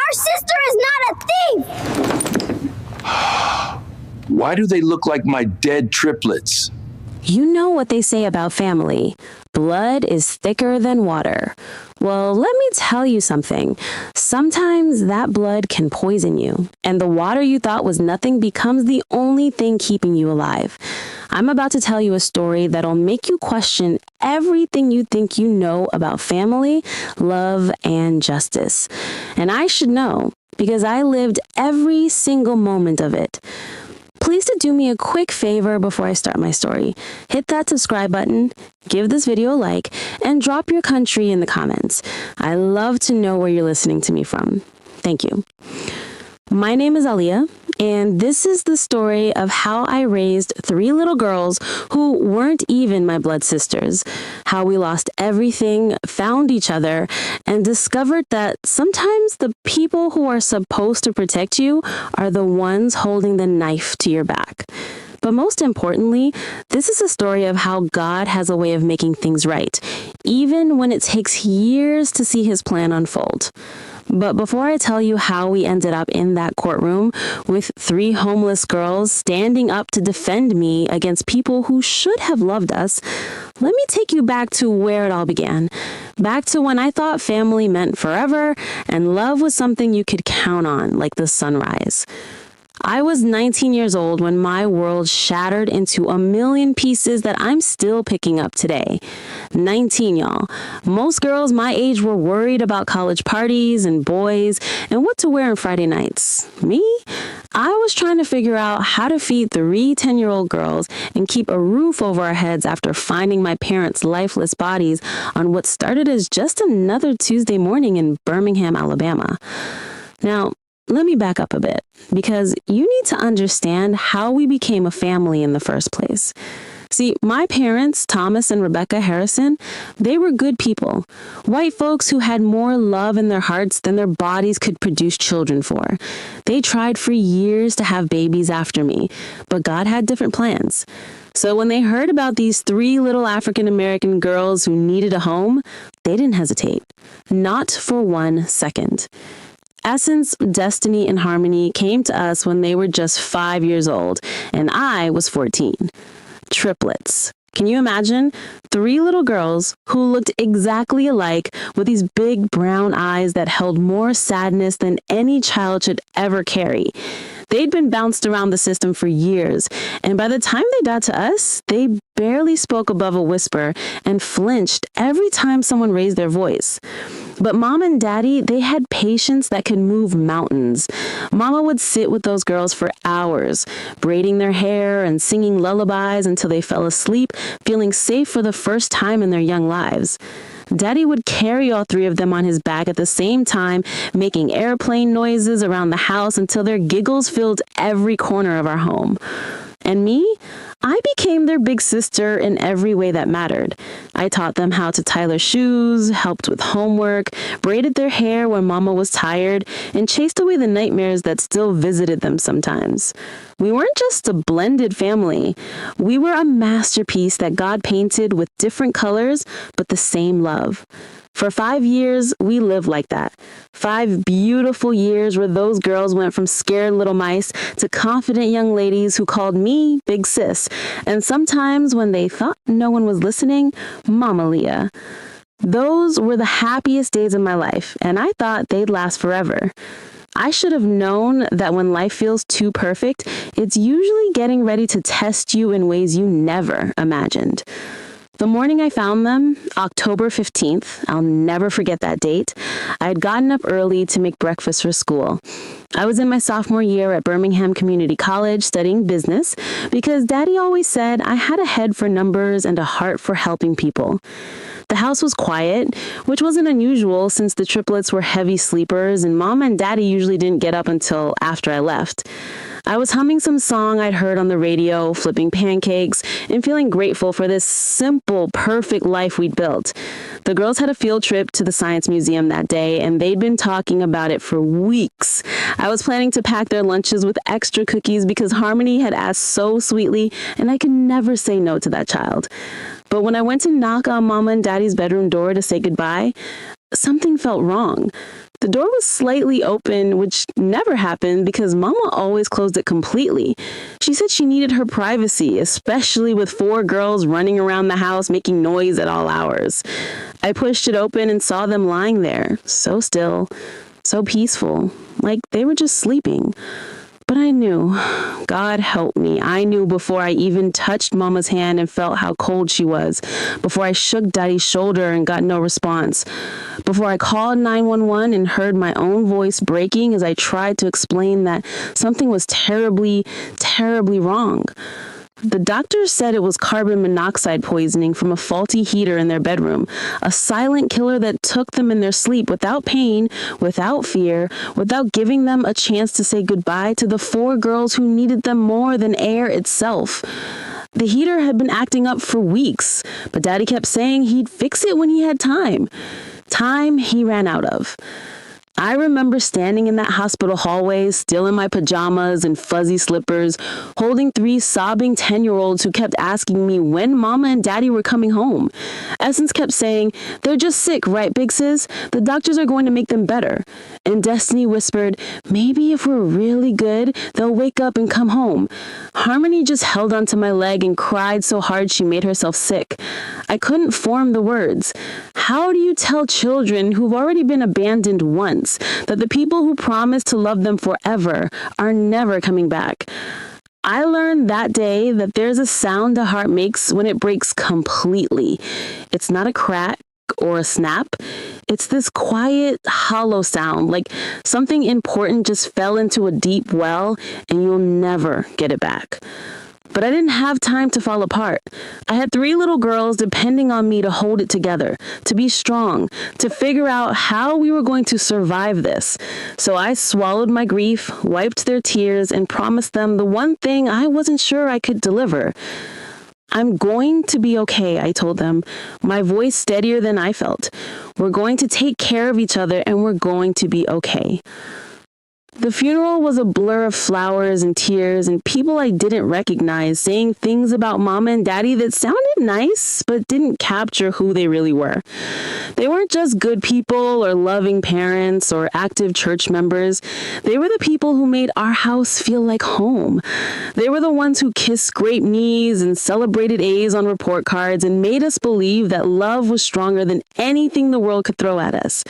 Our sister is not a thief! Why do they look like my dead triplets? You know what they say about family. Blood is thicker than water. Well, let me tell you something. Sometimes that blood can poison you, and the water you thought was nothing becomes the only thing keeping you alive. I'm about to tell you a story that'll make you question everything you think you know about family, love, and justice. And I should know, because I lived every single moment of it. Please do me a quick favor before I start my story. Hit that subscribe button, give this video a like, and drop your country in the comments. I love to know where you're listening to me from. Thank you. My name is Aliyah, and this is the story of how I raised 3 little girls who weren't even my blood sisters, how we lost everything, found each other, and discovered that sometimes the people who are supposed to protect you are the ones holding the knife to your back. But most importantly, this is a story of how God has a way of making things right, even when it takes years to see his plan unfold. But before I tell you how we ended up in that courtroom with 3 homeless girls standing up to defend me against people who should have loved us, let me take you back to where it all began. Back to when I thought family meant forever and love was something you could count on, like the sunrise. I was 19 years old when my world shattered into a million pieces that I'm still picking up today. 19, y'all. Most girls my age were worried about college parties and boys and what to wear on Friday nights. Me? I was trying to figure out how to feed 3 10-year-old girls and keep a roof over our heads after finding my parents' lifeless bodies on what started as just another Tuesday morning in Birmingham, Alabama. Now, let me back up a bit, because you need to understand how we became a family in the first place. See, my parents, Thomas and Rebecca Harrison, they were good people. White folks who had more love in their hearts than their bodies could produce children for. They tried for years to have babies after me, but God had different plans. So when they heard about these 3 little African-American girls who needed a home, they didn't hesitate. Not for 1 second. Essence, Destiny, and Harmony came to us when they were just 5 years old, and I was 14. Triplets. Can you imagine? 3 little girls who looked exactly alike with these big brown eyes that held more sadness than any child should ever carry. They'd been bounced around the system for years, and by the time they got to us, they barely spoke above a whisper and flinched every time someone raised their voice. But Mom and Daddy, they had patience that could move mountains. Mama would sit with those girls for hours, braiding their hair and singing lullabies until they fell asleep, feeling safe for the first time in their young lives. Daddy would carry all 3 of them on his back at the same time, making airplane noises around the house until their giggles filled every corner of our home. And me? I became their big sister in every way that mattered. I taught them how to tie their shoes, helped with homework, braided their hair when Mama was tired, and chased away the nightmares that still visited them sometimes. We weren't just a blended family. We were a masterpiece that God painted with different colors, but the same love. For 5 years, we lived like that. 5 beautiful years where those girls went from scared little mice to confident young ladies who called me Big Sis, and sometimes when they thought no one was listening, Mama Leah. Those were the happiest days of my life, and I thought they'd last forever. I should have known that when life feels too perfect, it's usually getting ready to test you in ways you never imagined. The morning I found them, October 15th, I'll never forget that date, I had gotten up early to make breakfast for school. I was in my sophomore year at Birmingham Community College studying business because Daddy always said I had a head for numbers and a heart for helping people. The house was quiet, which wasn't unusual since the triplets were heavy sleepers and Mom and Daddy usually didn't get up until after I left. I was humming some song I'd heard on the radio, flipping pancakes, and feeling grateful for this simple, perfect life we'd built. The girls had a field trip to the Science Museum that day, and they'd been talking about it for weeks. I was planning to pack their lunches with extra cookies because Harmony had asked so sweetly, and I could never say no to that child. But when I went to knock on Mama and Daddy's bedroom door to say goodbye, something felt wrong. The door was slightly open, which never happened because Mama always closed it completely. She said she needed her privacy, especially with 4 girls running around the house making noise at all hours. I pushed it open and saw them lying there, so still, so peaceful, like they were just sleeping. But I knew, God help me, I knew before I even touched Mama's hand and felt how cold she was, before I shook Daddy's shoulder and got no response, before I called 911 and heard my own voice breaking as I tried to explain that something was terribly, terribly wrong. The doctors said it was carbon monoxide poisoning from a faulty heater in their bedroom, a silent killer that took them in their sleep without pain, without fear, without giving them a chance to say goodbye to the 4 girls who needed them more than air itself. The heater had been acting up for weeks, but Daddy kept saying he'd fix it when he had time. Time he ran out of. I remember standing in that hospital hallway, still in my pajamas and fuzzy slippers, holding 3 sobbing 10-year-olds who kept asking me when Mama and Daddy were coming home. Essence kept saying, "They're just sick, right, Big Sis? The doctors are going to make them better." And Destiny whispered, "Maybe if we're really good, they'll wake up and come home." Harmony just held onto my leg and cried so hard she made herself sick. I couldn't form the words. How do you tell children who've already been abandoned once that the people who promise to love them forever are never coming back? I learned that day that there's a sound a heart makes when it breaks completely. It's not a crack or a snap. It's this quiet, hollow sound, like something important just fell into a deep well and you'll never get it back. But I didn't have time to fall apart. I had 3 little girls depending on me to hold it together, to be strong, to figure out how we were going to survive this. So I swallowed my grief, wiped their tears, and promised them the one thing I wasn't sure I could deliver. "I'm going to be okay," I told them, my voice steadier than I felt. "We're going to take care of each other and we're going to be okay." The funeral was a blur of flowers and tears and people I didn't recognize saying things about Mama and Daddy that sounded nice but didn't capture who they really were. They weren't just good people or loving parents or active church members. They were the people who made our house feel like home. They were the ones who kissed scraped knees and celebrated A's on report cards and made us believe that love was stronger than anything the world could throw at us.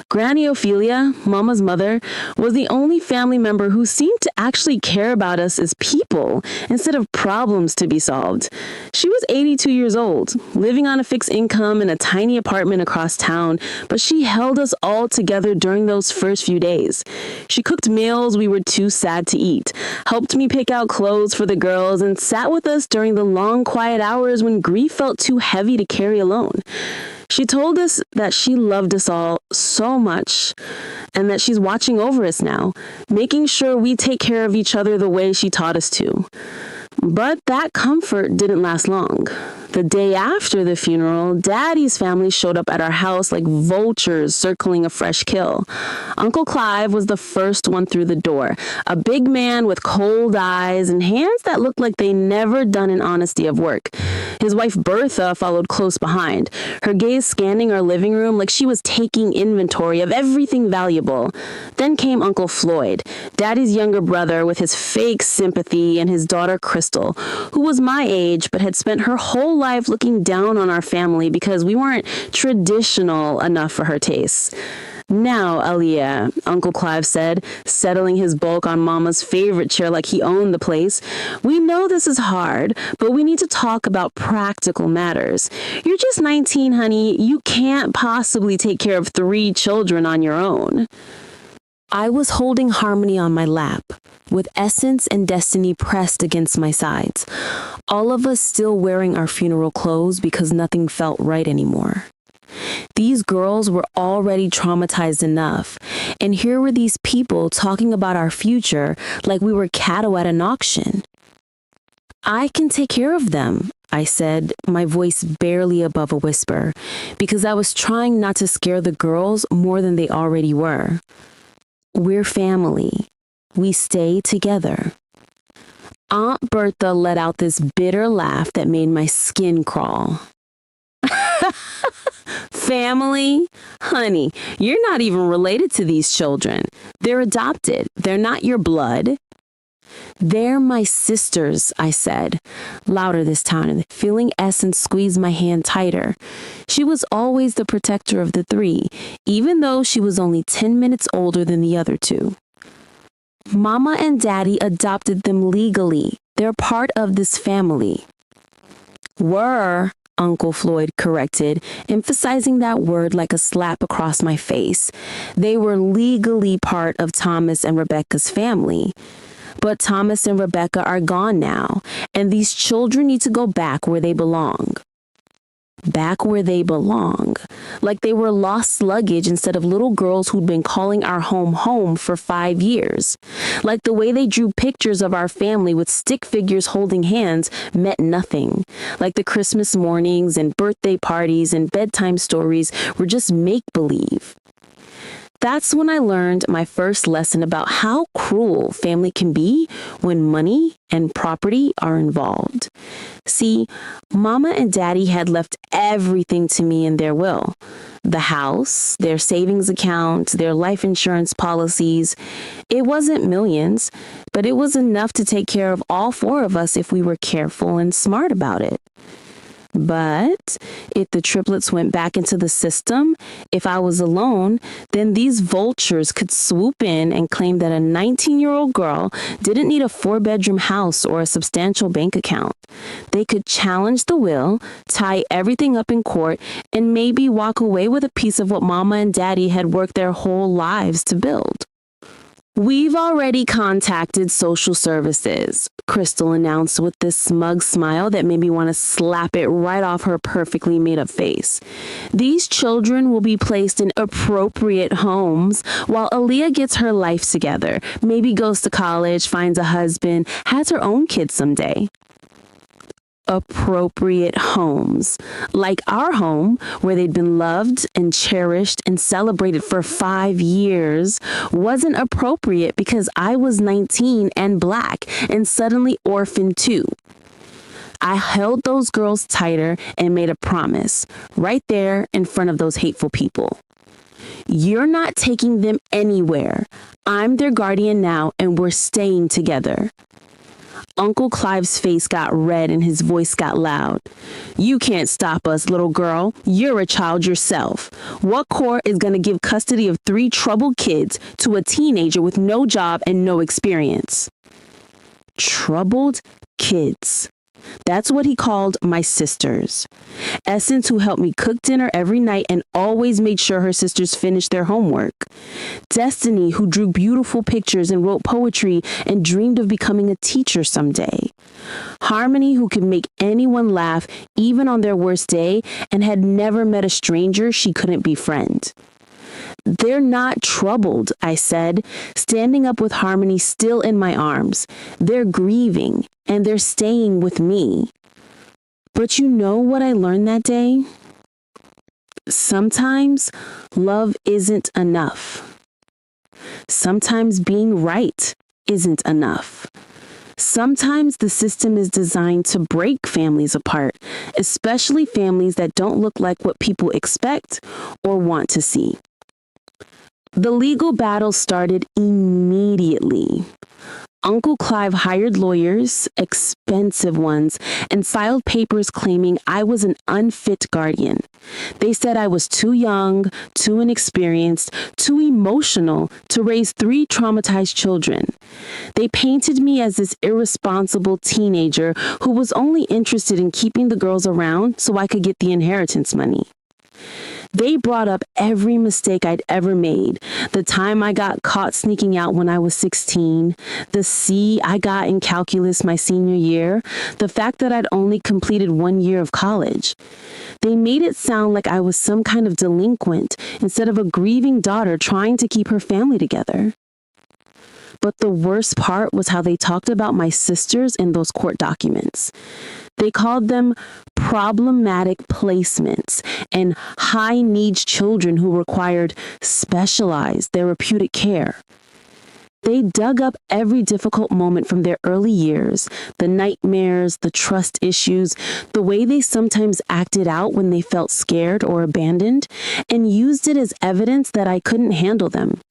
Granny Ophelia, Mama's mother, was the only family member who seemed to actually care about us as people instead of problems to be solved. She was 82 years old, living on a fixed income in a tiny apartment across town, but she held us all together during those first few days. She cooked meals we were too sad to eat, helped me pick out clothes for the girls, and sat with us during the long, quiet hours when grief felt too heavy to carry alone. She told us that she loved us all so much and that she's watching over us now, making sure we take care of each other the way she taught us to. But that comfort didn't last long. The day after the funeral, Daddy's family showed up at our house like vultures circling a fresh kill. Uncle Clive was the first one through the door, a big man with cold eyes and hands that looked like they never done an honesty of work. His wife Bertha followed close behind, her gaze scanning our living room like she was taking inventory of everything valuable. Then came Uncle Floyd, Daddy's younger brother with his fake sympathy, and his daughter Crystal, who was my age but had spent her whole life looking down on our family because we weren't traditional enough for her tastes. "Now, Aaliyah," Uncle Clive said, settling his bulk on Mama's favorite chair like he owned the place, "we know this is hard, but we need to talk about practical matters. You're just 19, honey. You can't possibly take care of 3 children on your own." I was holding Harmony on my lap, with Essence and Destiny pressed against my sides, all of us still wearing our funeral clothes because nothing felt right anymore. These girls were already traumatized enough, and here were these people talking about our future like we were cattle at an auction. "I can take care of them," I said, my voice barely above a whisper, because I was trying not to scare the girls more than they already were. "We're family. We stay together." Aunt Bertha let out this bitter laugh that made my skin crawl. Family? Honey, you're not even related to these children. They're adopted. They're not your blood. They're my sisters, I said, louder this time, feeling Essence squeeze my hand tighter. She was always the protector of the three, even though she was only 10 minutes older than the other two. Mama and Daddy adopted them legally. They're part of this family. Were, Uncle Floyd corrected, emphasizing that word like a slap across my face. They were legally part of Thomas and Rebecca's family. But Thomas and Rebecca are gone now, and these children need to go back where they belong. Back where they belong. Like they were lost luggage instead of little girls who'd been calling our home home for 5 years. Like the way they drew pictures of our family with stick figures holding hands meant nothing. Like the Christmas mornings and birthday parties and bedtime stories were just make-believe. That's when I learned my first lesson about how cruel family can be when money and property are involved. See, Mama and Daddy had left everything to me in their will. The house, their savings account, their life insurance policies. It wasn't millions, but it was enough to take care of all 4 of us if we were careful and smart about it. But if the triplets went back into the system, if I was alone, then these vultures could swoop in and claim that a 19-year-old girl didn't need a 4-bedroom house or a substantial bank account. They could challenge the will, tie everything up in court, and maybe walk away with a piece of what Mama and Daddy had worked their whole lives to build. We've already contacted social services, Crystal announced with this smug smile that made me want to slap it right off her perfectly made-up face. These children will be placed in appropriate homes while Aaliyah gets her life together, maybe goes to college, finds a husband, has her own kids someday. Appropriate homes, like our home, where they'd been loved and cherished and celebrated for 5 years, wasn't appropriate because I was 19 and Black and suddenly orphaned too. I held those girls tighter and made a promise right there in front of those hateful people. You're not taking them anywhere. I'm their guardian now, and we're staying together. Uncle Clive's face got red and his voice got loud. You can't stop us, little girl. You're a child yourself. What court is going to give custody of 3 troubled kids to a teenager with no job and no experience? Troubled kids. That's what he called my sisters. Essence, who helped me cook dinner every night and always made sure her sisters finished their homework. Destiny, who drew beautiful pictures and wrote poetry and dreamed of becoming a teacher someday. Harmony, who could make anyone laugh even on their worst day and had never met a stranger she couldn't befriend. They're not troubled, I said, standing up with Harmony still in my arms. They're grieving, and they're staying with me. But you know what I learned that day? Sometimes love isn't enough. Sometimes being right isn't enough. Sometimes the system is designed to break families apart, especially families that don't look like what people expect or want to see. The legal battle started immediately. Uncle Clive hired lawyers, expensive ones, and filed papers claiming I was an unfit guardian. They said I was too young, too inexperienced, too emotional to raise 3 traumatized children. They painted me as this irresponsible teenager who was only interested in keeping the girls around so I could get the inheritance money. They brought up every mistake I'd ever made. The time I got caught sneaking out when I was 16, the C I got in calculus my senior year, the fact that I'd only completed 1 year of college. They made it sound like I was some kind of delinquent instead of a grieving daughter trying to keep her family together. But the worst part was how they talked about my sisters in those court documents. They called them problematic placements and high-needs children who required specialized therapeutic care. They dug up every difficult moment from their early years, the nightmares, the trust issues, the way they sometimes acted out when they felt scared or abandoned, and used it as evidence that I couldn't handle them.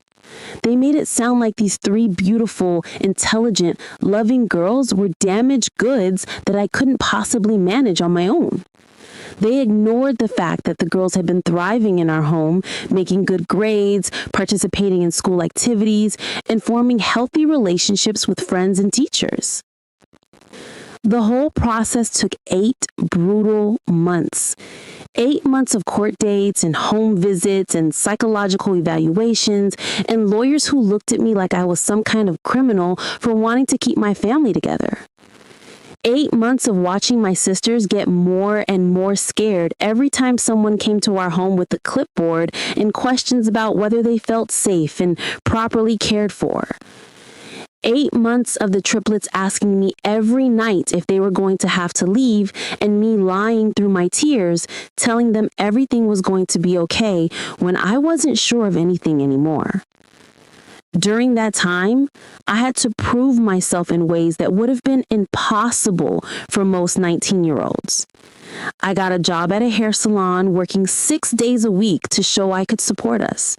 They made it sound like these three beautiful, intelligent, loving girls were damaged goods that I couldn't possibly manage on my own. They ignored the fact that the girls had been thriving in our home, making good grades, participating in school activities, and forming healthy relationships with friends and teachers. The whole process took 8 brutal months. 8 months of court dates and home visits and psychological evaluations and lawyers who looked at me like I was some kind of criminal for wanting to keep my family together. 8 months of watching my sisters get more and more scared every time someone came to our home with a clipboard and questions about whether they felt safe and properly cared for. 8 months of the triplets asking me every night if they were going to have to leave, and me lying through my tears, telling them everything was going to be okay when I wasn't sure of anything anymore. During that time, I had to prove myself in ways that would have been impossible for most 19-year-olds. I got a job at a hair salon working 6 days a week to show I could support us.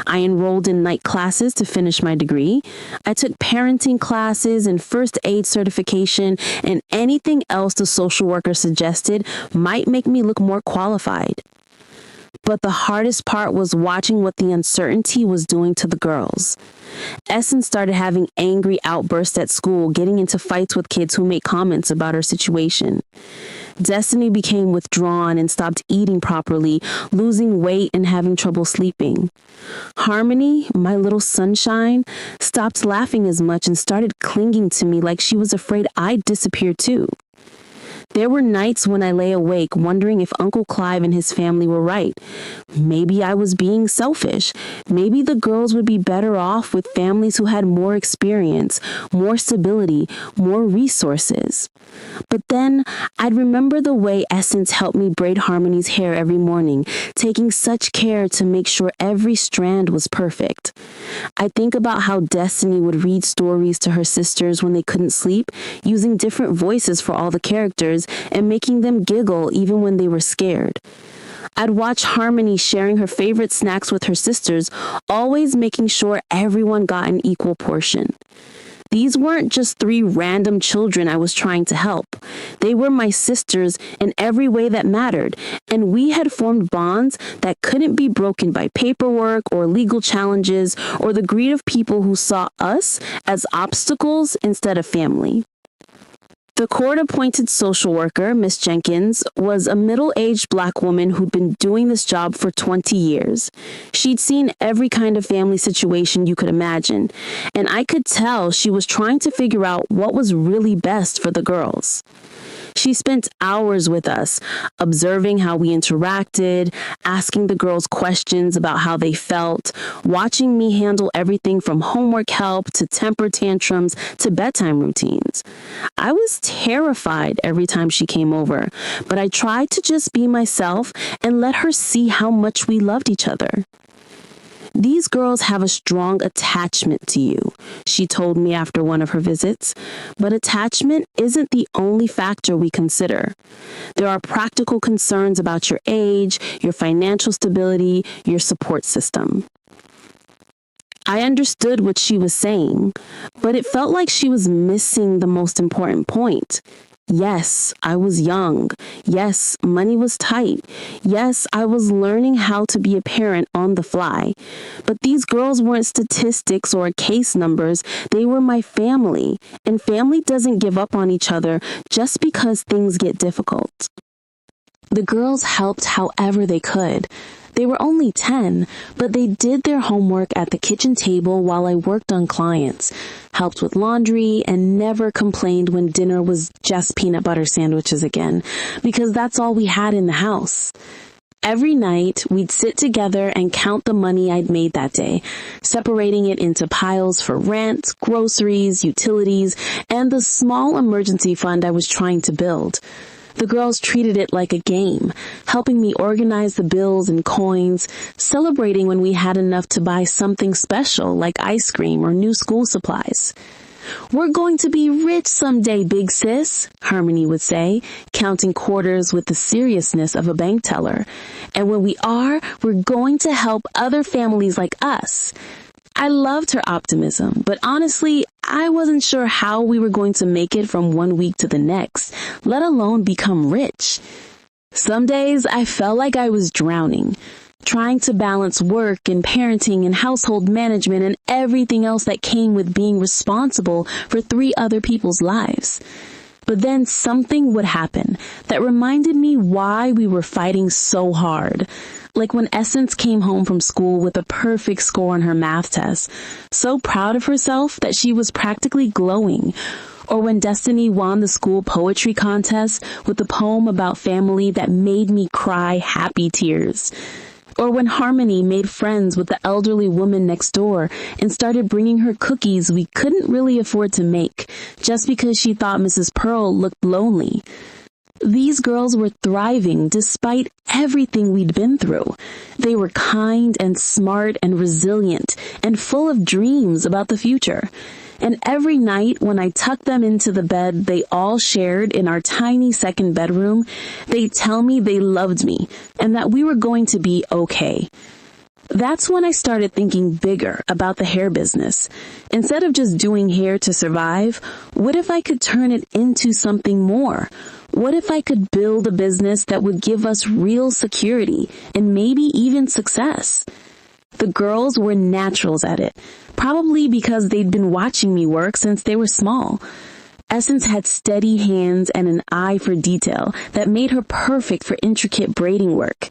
I enrolled in night classes to finish my degree. I took parenting classes and first aid certification and anything else the social worker suggested might make me look more qualified. But the hardest part was watching what the uncertainty was doing to the girls. Essence started having angry outbursts at school, getting into fights with kids who made comments about her situation. Destiny became withdrawn and stopped eating properly, losing weight and having trouble sleeping. Harmony, my little sunshine, stopped laughing as much and started clinging to me like she was afraid I'd disappear too. There were nights when I lay awake wondering if Uncle Clive and his family were right. Maybe I was being selfish. Maybe the girls would be better off with families who had more experience, more stability, more resources. But then I'd remember the way Essence helped me braid Harmony's hair every morning, taking such care to make sure every strand was perfect. I think about how Destiny would read stories to her sisters when they couldn't sleep, using different voices for all the characters and making them giggle even when they were scared. I'd watch Harmony sharing her favorite snacks with her sisters, always making sure everyone got an equal portion. These weren't just 3 random children I was trying to help. They were my sisters in every way that mattered, and we had formed bonds that couldn't be broken by paperwork or legal challenges or the greed of people who saw us as obstacles instead of family. The court-appointed social worker, Miss Jenkins, was a middle-aged Black woman who'd been doing this job for 20 years. She'd seen every kind of family situation you could imagine, and I could tell she was trying to figure out what was really best for the girls. She spent hours with us, observing how we interacted, asking the girls questions about how they felt, watching me handle everything from homework help to temper tantrums to bedtime routines. I was terrified every time she came over, but I tried to just be myself and let her see how much we loved each other. These girls have a strong attachment to you, she told me after one of her visits. But attachment isn't the only factor we consider. There are practical concerns about your age, your financial stability, your support system. I understood what she was saying, but it felt like she was missing the most important point. Yes, I was young. Yes, money was tight. Yes, I was learning how to be a parent on the fly. But these girls weren't statistics or case numbers. They were my family, and family doesn't give up on each other just because things get difficult. The girls helped however they could. They were only 10, but they did their homework at the kitchen table while I worked on clients, helped with laundry, and never complained when dinner was just peanut butter sandwiches again, because that's all we had in the house. Every night, we'd sit together and count the money I'd made that day, separating it into piles for rent, groceries, utilities, and the small emergency fund I was trying to build. The girls treated it like a game, helping me organize the bills and coins, celebrating when we had enough to buy something special like ice cream or new school supplies. "We're going to be rich someday, big sis," Harmony would say, counting quarters with the seriousness of a bank teller. "And when we are, we're going to help other families like us." I loved her optimism, but honestly, I wasn't sure how we were going to make it from one week to the next, let alone become rich. Some days I felt like I was drowning, trying to balance work and parenting and household management and everything else that came with being responsible for 3 other people's lives. But then something would happen that reminded me why we were fighting so hard. Like when Essence came home from school with a perfect score on her math test, so proud of herself that she was practically glowing. Or when Destiny won the school poetry contest with a poem about family that made me cry happy tears. Or when Harmony made friends with the elderly woman next door and started bringing her cookies we couldn't really afford to make just because she thought Mrs. Pearl looked lonely. These girls were thriving despite everything we'd been through. They were kind and smart and resilient and full of dreams about the future. And every night when I tucked them into the bed they all shared in our tiny second bedroom, they'd tell me they loved me and that we were going to be okay. That's when I started thinking bigger about the hair business. Instead of just doing hair to survive, what if I could turn it into something more? What if I could build a business that would give us real security and maybe even success? The girls were naturals at it, probably because they'd been watching me work since they were small. Essence had steady hands and an eye for detail that made her perfect for intricate braiding work.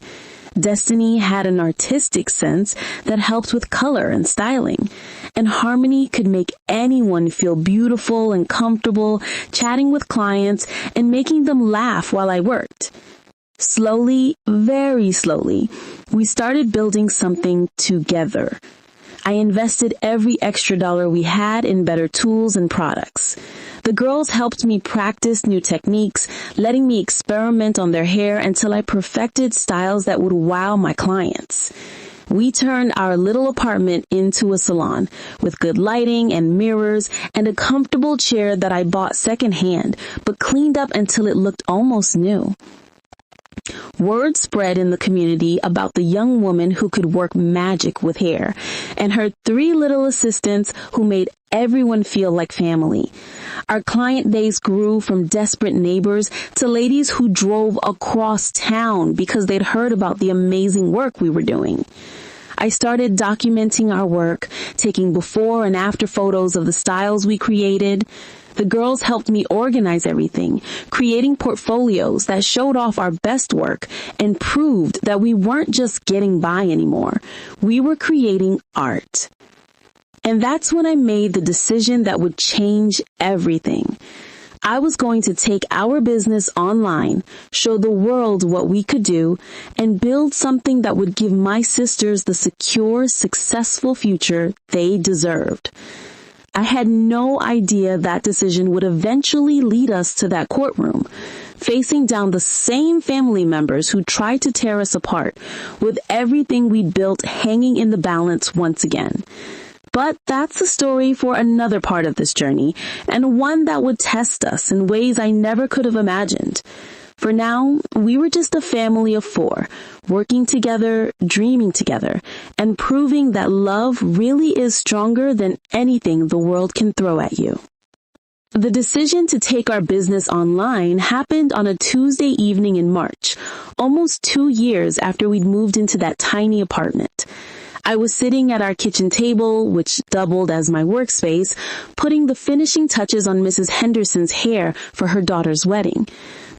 Destiny had an artistic sense that helped with color and styling, and Harmony could make anyone feel beautiful and comfortable chatting with clients and making them laugh while I worked. Slowly, very slowly, we started building something together. I invested every extra dollar we had in better tools and products. The girls helped me practice new techniques, letting me experiment on their hair until I perfected styles that would wow my clients. We turned our little apartment into a salon with good lighting and mirrors and a comfortable chair that I bought secondhand, but cleaned up until it looked almost new. Word spread in the community about the young woman who could work magic with hair and her 3 little assistants who made everyone feel like family. Our client base grew from desperate neighbors to ladies who drove across town because they'd heard about the amazing work we were doing. I started documenting our work, taking before and after photos of the styles we created. The girls helped me organize everything, creating portfolios that showed off our best work and proved that we weren't just getting by anymore. We were creating art. And that's when I made the decision that would change everything. I was going to take our business online, show the world what we could do, and build something that would give my sisters the secure, successful future they deserved. I had no idea that decision would eventually lead us to that courtroom, facing down the same family members who tried to tear us apart, with everything we'd built hanging in the balance once again. But that's a story for another part of this journey, and one that would test us in ways I never could have imagined. For now, we were just a family of 4, working together, dreaming together, and proving that love really is stronger than anything the world can throw at you. The decision to take our business online happened on a Tuesday evening in March, almost 2 years after we'd moved into that tiny apartment. I was sitting at our kitchen table, which doubled as my workspace, putting the finishing touches on Mrs. Henderson's hair for her daughter's wedding.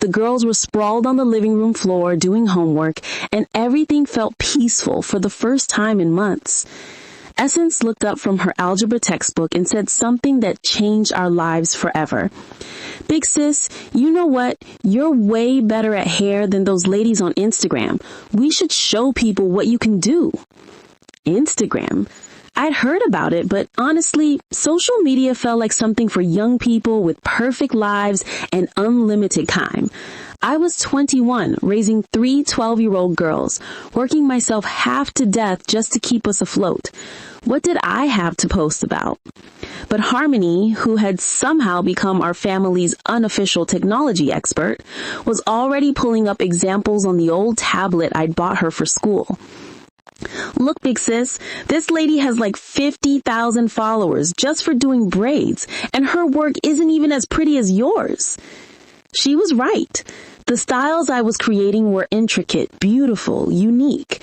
The girls were sprawled on the living room floor doing homework, and everything felt peaceful for the first time in months. Essence looked up from her algebra textbook and said something that changed our lives forever. "Big sis, you know what? You're way better at hair than those ladies on Instagram. We should show people what you can do." Instagram? I'd heard about it, but honestly, social media felt like something for young people with perfect lives and unlimited time. I was 21, raising 3 12-year-old girls, working myself half to death just to keep us afloat. What did I have to post about? But Harmony, who had somehow become our family's unofficial technology expert, was already pulling up examples on the old tablet I'd bought her for school. Look, big sis, this lady has like 50,000 followers just for doing braids, and her work isn't even as pretty as yours. She was right. The styles I was creating were intricate, beautiful, unique.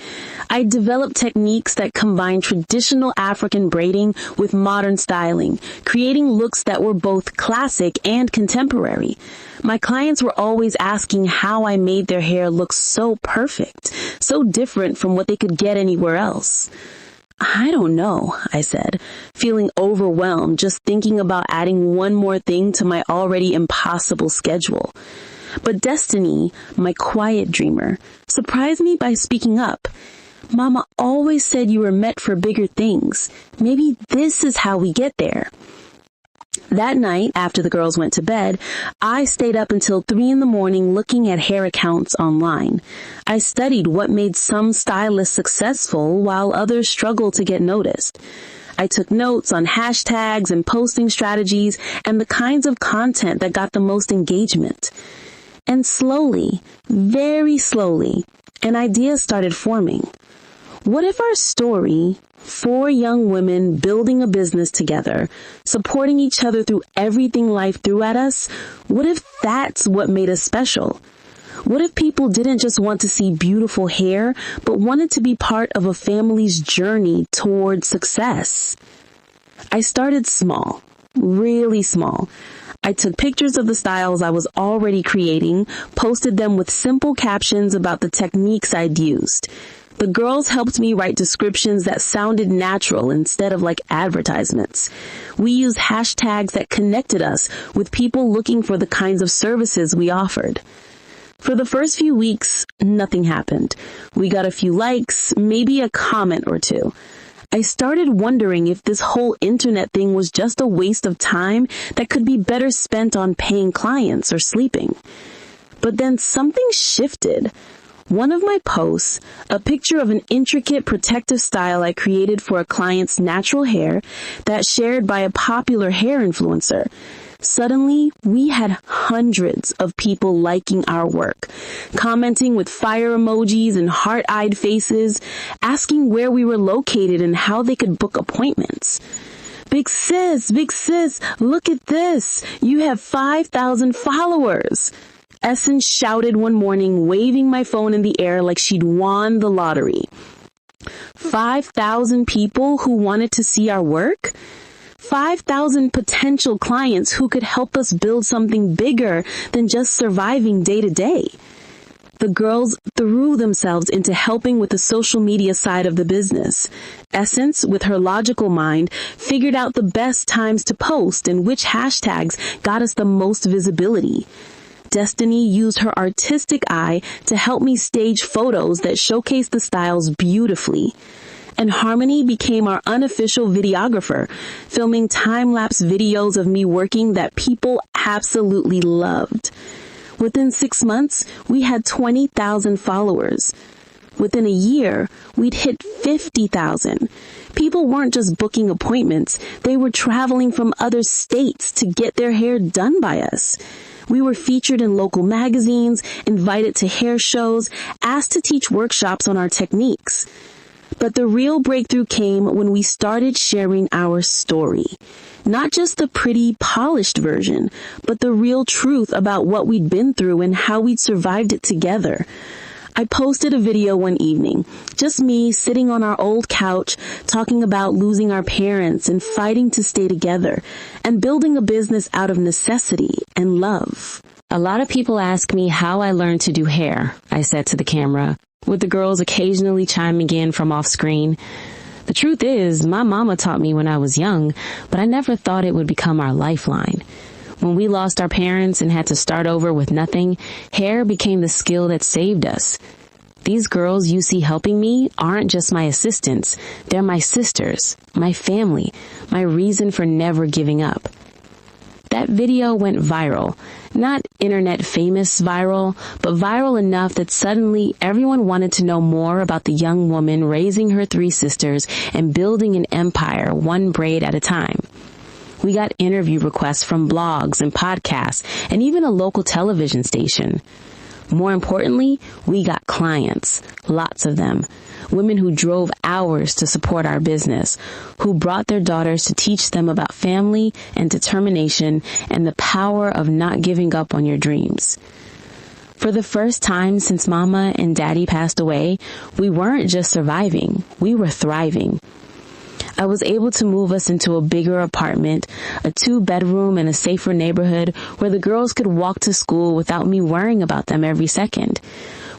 I developed techniques that combined traditional African braiding with modern styling, creating looks that were both classic and contemporary. My clients were always asking how I made their hair look so perfect, so different from what they could get anywhere else. I don't know, I said, feeling overwhelmed just thinking about adding one more thing to my already impossible schedule. But Destiny, my quiet dreamer, surprised me by speaking up. Mama always said you were meant for bigger things. Maybe this is how we get there. That night, after the girls went to bed, I stayed up until 3 a.m. looking at hair accounts online. I studied what made some stylists successful while others struggled to get noticed. I took notes on hashtags and posting strategies and the kinds of content that got the most engagement. And slowly, very slowly, an idea started forming. What if our story, 4 young women building a business together, supporting each other through everything life threw at us, what if that's what made us special? What if people didn't just want to see beautiful hair, but wanted to be part of a family's journey toward success? I started small, really small. I took pictures of the styles I was already creating, posted them with simple captions about the techniques I'd used. The girls helped me write descriptions that sounded natural instead of like advertisements. We used hashtags that connected us with people looking for the kinds of services we offered. For the first few weeks, nothing happened. We got a few likes, maybe a comment or two. I started wondering if this whole internet thing was just a waste of time that could be better spent on paying clients or sleeping. But then something shifted. One of my posts, a picture of an intricate protective style I created for a client's natural hair that shared by a popular hair influencer. Suddenly, we had hundreds of people liking our work, commenting with fire emojis and heart-eyed faces, asking where we were located and how they could book appointments. Big sis, look at this. You have 5,000 followers. Essence shouted one morning, waving my phone in the air like she'd won the lottery. 5,000 people who wanted to see our work? 5,000 potential clients who could help us build something bigger than just surviving day to day. The girls threw themselves into helping with the social media side of the business. Essence, with her logical mind, figured out the best times to post and which hashtags got us the most visibility. Destiny used her artistic eye to help me stage photos that showcase the styles beautifully. And Harmony became our unofficial videographer, filming time-lapse videos of me working that people absolutely loved. Within 6 months, we had 20,000 followers. Within a year, we'd hit 50,000. People weren't just booking appointments, they were traveling from other states to get their hair done by us. We were featured in local magazines, invited to hair shows, asked to teach workshops on our techniques. But the real breakthrough came when we started sharing our story. Not just the pretty, polished version, but the real truth about what we'd been through and how we'd survived it together. I posted a video one evening, just me sitting on our old couch, talking about losing our parents and fighting to stay together, and building a business out of necessity and love. A lot of people ask me how I learned to do hair, I said to the camera, with the girls occasionally chiming in from off screen. The truth is, my mama taught me when I was young, but I never thought it would become our lifeline. When we lost our parents and had to start over with nothing, hair became the skill that saved us. These girls you see helping me aren't just my assistants. They're my sisters, my family, my reason for never giving up. That video went viral. Not internet famous viral, but viral enough that suddenly everyone wanted to know more about the young woman raising her 3 sisters and building an empire one braid at a time. We got interview requests from blogs and podcasts and even a local television station. More importantly, we got clients, lots of them. Women who drove hours to support our business, who brought their daughters to teach them about family and determination and the power of not giving up on your dreams. For the first time since Mama and Daddy passed away, we weren't just surviving, we were thriving. I was able to move us into a bigger apartment, a 2-bedroom and a safer neighborhood where the girls could walk to school without me worrying about them every second.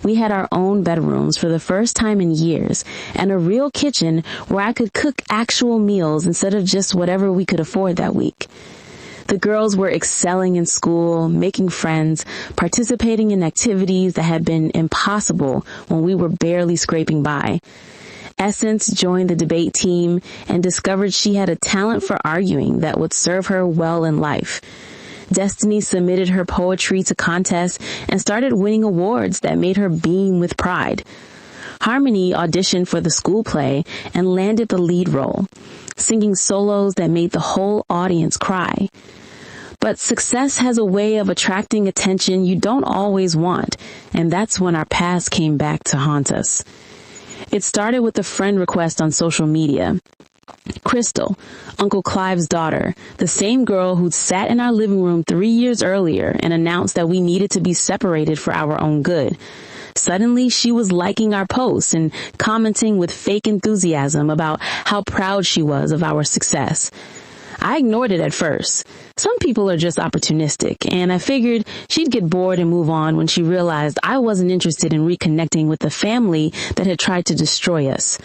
We had our own bedrooms for the first time in years and a real kitchen where I could cook actual meals instead of just whatever we could afford that week. The girls were excelling in school, making friends, participating in activities that had been impossible when we were barely scraping by. Essence joined the debate team and discovered she had a talent for arguing that would serve her well in life. Destiny submitted her poetry to contests and started winning awards that made her beam with pride. Harmony auditioned for the school play and landed the lead role, singing solos that made the whole audience cry. But success has a way of attracting attention you don't always want, and that's when our past came back to haunt us. It started with a friend request on social media. Crystal, Uncle Clive's daughter, the same girl who'd sat in our living room 3 years earlier and announced that we needed to be separated for our own good. Suddenly, she was liking our posts and commenting with fake enthusiasm about how proud she was of our success. I ignored it at first. Some people are just opportunistic, and I figured she'd get bored and move on when she realized I wasn't interested in reconnecting with the family that had tried to destroy us.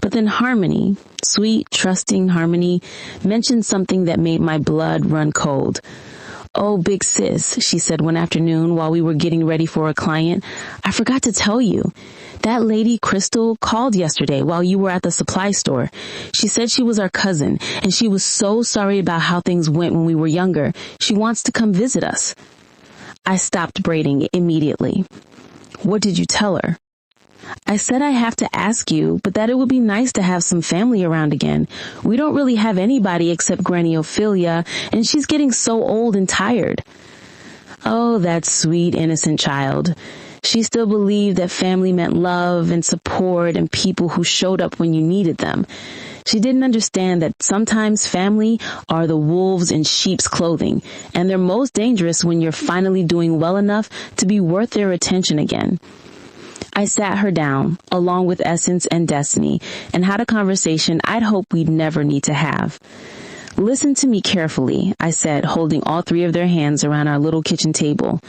But then Harmony, sweet, trusting Harmony, mentioned something that made my blood run cold. "Oh, big sis," she said one afternoon while we were getting ready for a client, "I forgot to tell you. That lady, Crystal, called yesterday while you were at the supply store. She said she was our cousin, and she was so sorry about how things went when we were younger. She wants to come visit us." I stopped braiding immediately. "What did you tell her?" "I said I have to ask you, but that it would be nice to have some family around again. We don't really have anybody except Granny Ophelia, and she's getting so old and tired." Oh, that sweet, innocent child. She still believed that family meant love and support and people who showed up when you needed them. She didn't understand that sometimes family are the wolves in sheep's clothing, and they're most dangerous when you're finally doing well enough to be worth their attention again. I sat her down, along with Essence and Destiny, and had a conversation I'd hoped we'd never need to have. "Listen to me carefully," I said, holding all 3 of their hands around our little kitchen table.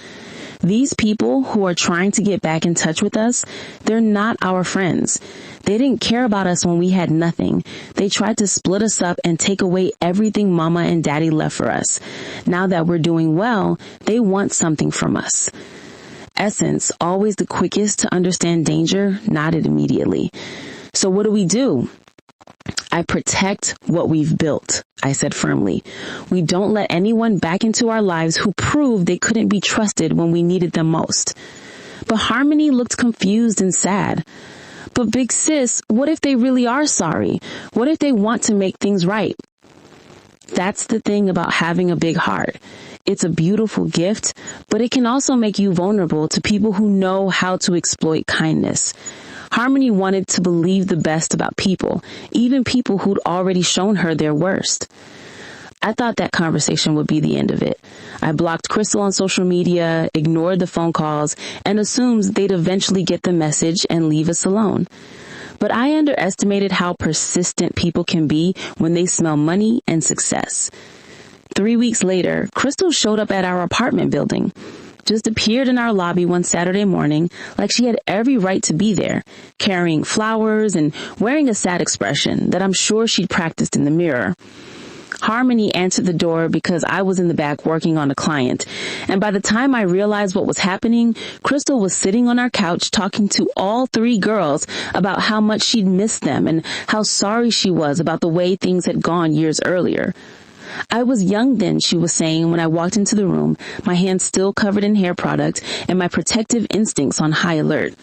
"These people who are trying to get back in touch with us, they're not our friends. They didn't care about us when we had nothing. They tried to split us up and take away everything Mama and Daddy left for us. Now that we're doing well, they want something from us." Essence, always the quickest to understand danger, nodded immediately. "So what do? "I protect what we've built," I said firmly. "We don't let anyone back into our lives who proved they couldn't be trusted when we needed them most." But Harmony looked confused and sad. "But big sis, what if they really are sorry? What if they want to make things right?" That's the thing about having a big heart. It's a beautiful gift, but it can also make you vulnerable to people who know how to exploit kindness. Harmony wanted to believe the best about people, even people who'd already shown her their worst. I thought that conversation would be the end of it. I blocked Crystal on social media, ignored the phone calls, and assumed they'd eventually get the message and leave us alone. But I underestimated how persistent people can be when they smell money and success. 3 weeks later, Crystal showed up at our apartment building. Just appeared in our lobby one Saturday morning like she had every right to be there, carrying flowers and wearing a sad expression that I'm sure she'd practiced in the mirror. Harmony answered the door because I was in the back working on a client. And by the time I realized what was happening, Crystal was sitting on our couch talking to all three girls about how much she'd missed them and how sorry she was about the way things had gone years earlier. I was young then, she was saying when I walked into the room, my hands still covered in hair product and my protective instincts on high alert.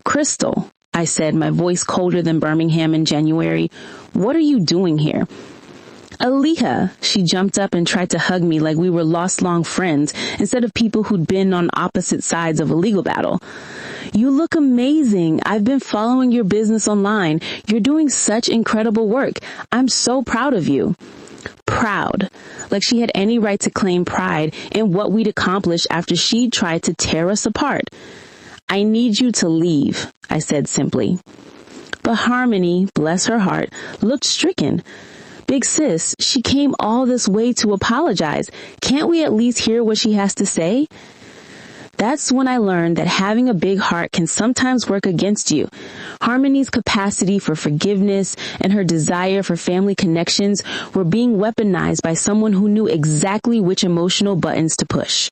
Crystal, I said, my voice colder than Birmingham in January, what are you doing here? Aaliyah, she jumped up and tried to hug me like we were lost long friends instead of people who'd been on opposite sides of a legal battle. You look amazing. I've been following your business online. You're doing such incredible work. I'm so proud of you. Proud, like she had any right to claim pride in what we'd accomplished after she'd tried to tear us apart. I need you to leave, I said simply. But Harmony, bless her heart, looked stricken. Big sis, she came all this way to apologize. Can't we at least hear what she has to say? That's when I learned that having a big heart can sometimes work against you. Harmony's capacity for forgiveness and her desire for family connections were being weaponized by someone who knew exactly which emotional buttons to push.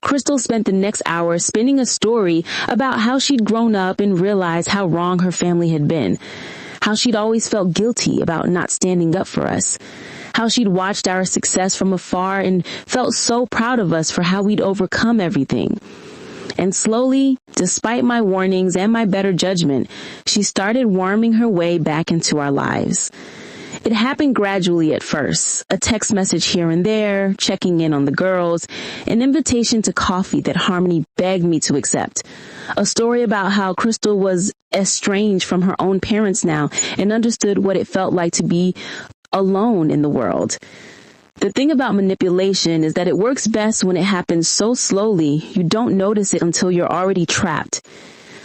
Crystal spent the next hour spinning a story about how she'd grown up and realized how wrong her family had been. How she'd always felt guilty about not standing up for us. How she'd watched our success from afar and felt so proud of us for how we'd overcome everything. And slowly, despite my warnings and my better judgment, she started worming her way back into our lives. It happened gradually at first, a text message here and there, checking in on the girls, an invitation to coffee that Harmony begged me to accept, a story about how Crystal was estranged from her own parents now and understood what it felt like to be alone in the world. The thing about manipulation is that it works best when it happens so slowly you don't notice it until you're already trapped.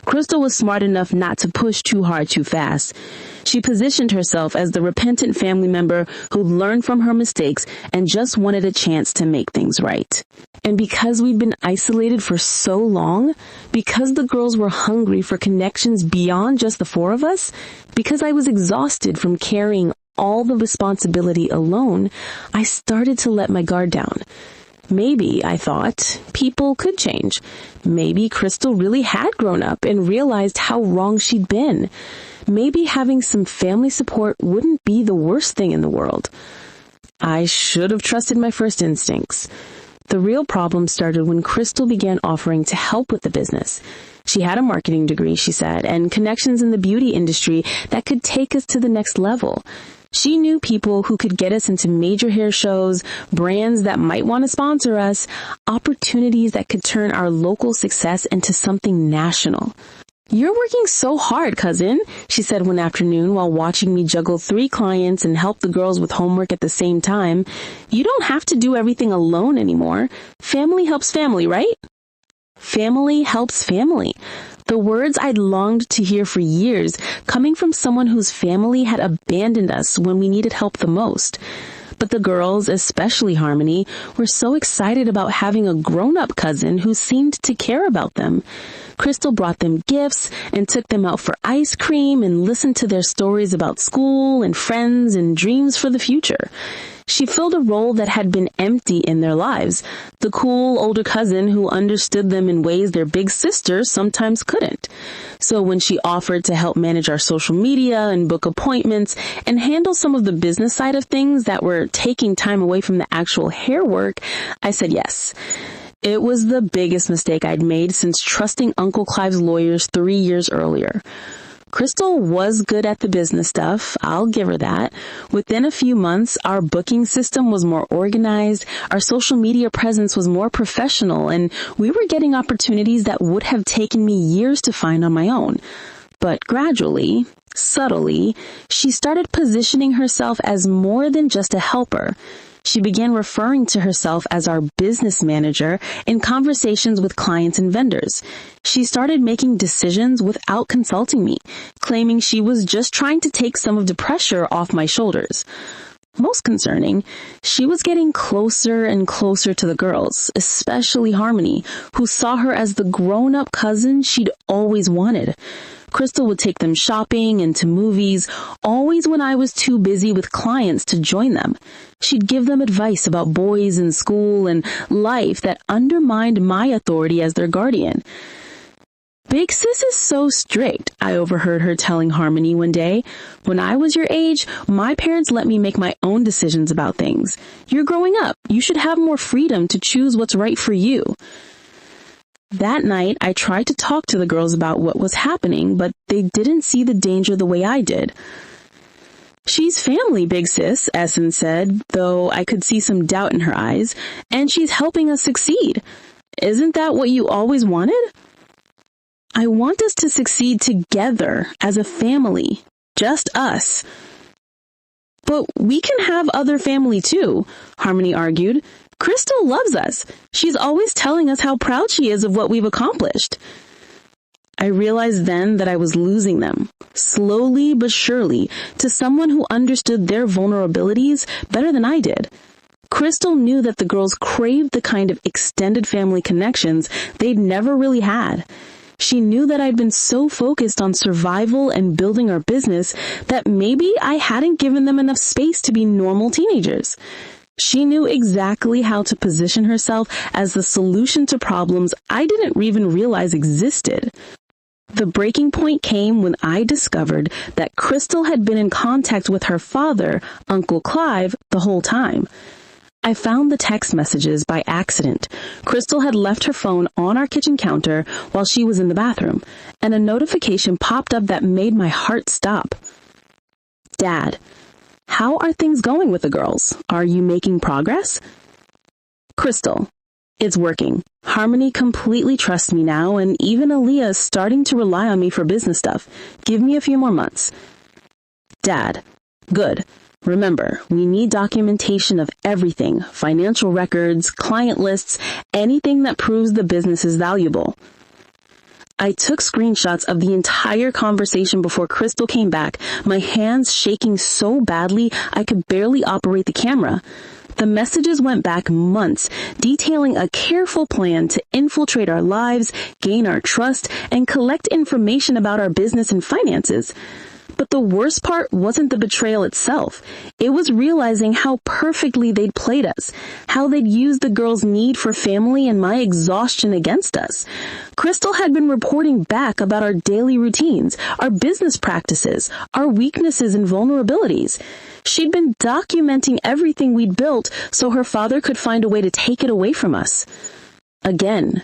Crystal was smart enough not to push too hard too fast. She positioned herself as the repentant family member who learned from her mistakes and just wanted a chance to make things right. And because we'd been isolated for so long, because the girls were hungry for connections beyond just the four of us, because I was exhausted from carrying all the responsibility alone, I started to let my guard down. Maybe, I thought, people could change. Maybe Crystal really had grown up and realized how wrong she'd been. Maybe having some family support wouldn't be the worst thing in the world. I should have trusted my first instincts. The real problem started when Crystal began offering to help with the business. She had a marketing degree, she said, and connections in the beauty industry that could take us to the next level. She knew people who could get us into major hair shows, brands that might want to sponsor us, opportunities that could turn our local success into something national. You're working so hard, cousin, she said one afternoon while watching me juggle 3 clients and help the girls with homework at the same time. You don't have to do everything alone anymore. Family helps family, right? Family helps family. The words I'd longed to hear for years, coming from someone whose family had abandoned us when we needed help the most. But the girls, especially Harmony, were so excited about having a grown-up cousin who seemed to care about them. Crystal brought them gifts and took them out for ice cream and listened to their stories about school and friends and dreams for the future. She filled a role that had been empty in their lives, the cool older cousin who understood them in ways their big sisters sometimes couldn't. So when she offered to help manage our social media and book appointments and handle some of the business side of things that were taking time away from the actual hair work, I said yes. It was the biggest mistake I'd made since trusting Uncle Clive's lawyers 3 years earlier. Crystal was good at the business stuff, I'll give her that. Within a few months, our booking system was more organized, our social media presence was more professional, and we were getting opportunities that would have taken me years to find on my own. But gradually, subtly, she started positioning herself as more than just a helper. She began referring to herself as our business manager in conversations with clients and vendors. She started making decisions without consulting me, claiming she was just trying to take some of the pressure off my shoulders. Most concerning, she was getting closer and closer to the girls, especially Harmony, who saw her as the grown-up cousin she'd always wanted. Crystal would take them shopping and to movies, always when I was too busy with clients to join them. She'd give them advice about boys and school and life that undermined my authority as their guardian. Big sis is so strict, I overheard her telling Harmony one day. When I was your age, my parents let me make my own decisions about things. You're growing up. You should have more freedom to choose what's right for you. That night, I tried to talk to the girls about what was happening, but they didn't see the danger the way I did. She's family, big sis, Essen said, though I could see some doubt in her eyes, and she's helping us succeed. Isn't that what you always wanted? I want us to succeed together as a family, just us. But we can have other family too, Harmony argued. Crystal loves us. She's always telling us how proud she is of what we've accomplished. I realized then that I was losing them, slowly but surely, to someone who understood their vulnerabilities better than I did. Crystal knew that the girls craved the kind of extended family connections they'd never really had. She knew that I'd been so focused on survival and building our business that maybe I hadn't given them enough space to be normal teenagers. She knew exactly how to position herself as the solution to problems I didn't even realize existed. The breaking point came when I discovered that Crystal had been in contact with her father, Uncle Clive, the whole time. I found the text messages by accident. Crystal had left her phone on our kitchen counter while she was in the bathroom, and a notification popped up that made my heart stop. Dad, how are things going with the girls? Are you making progress? Crystal, it's working. Harmony completely trusts me now, and even Aaliyah is starting to rely on me for business stuff. Give me a few more months. Dad, good. Remember, we need documentation of everything, financial records, client lists, anything that proves the business is valuable. I took screenshots of the entire conversation before Crystal came back, my hands shaking so badly I could barely operate the camera. The messages went back months, detailing a careful plan to infiltrate our lives, gain our trust, and collect information about our business and finances. But the worst part wasn't the betrayal itself. It was realizing how perfectly they'd played us, how they'd used the girls' need for family and my exhaustion against us. Crystal had been reporting back about our daily routines, our business practices, our weaknesses and vulnerabilities. She'd been documenting everything we'd built so her father could find a way to take it away from us. Again.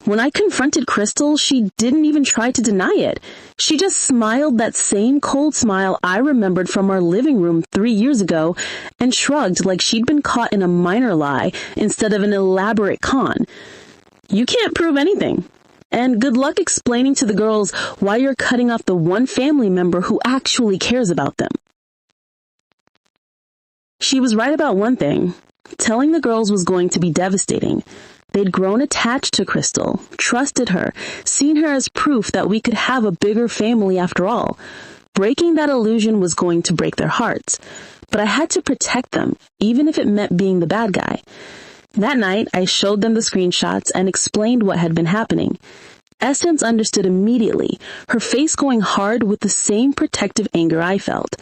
When I confronted Crystal, she didn't even try to deny it. She just smiled that same cold smile I remembered from our living room 3 years ago and shrugged like she'd been caught in a minor lie instead of an elaborate con. You can't prove anything. And good luck explaining to the girls why you're cutting off the one family member who actually cares about them. She was right about one thing. Telling the girls was going to be devastating. They'd grown attached to Crystal, trusted her, seen her as proof that we could have a bigger family after all. Breaking that illusion was going to break their hearts. But I had to protect them, even if it meant being the bad guy. That night, I showed them the screenshots and explained what had been happening. Essence understood immediately, her face going hard with the same protective anger I felt.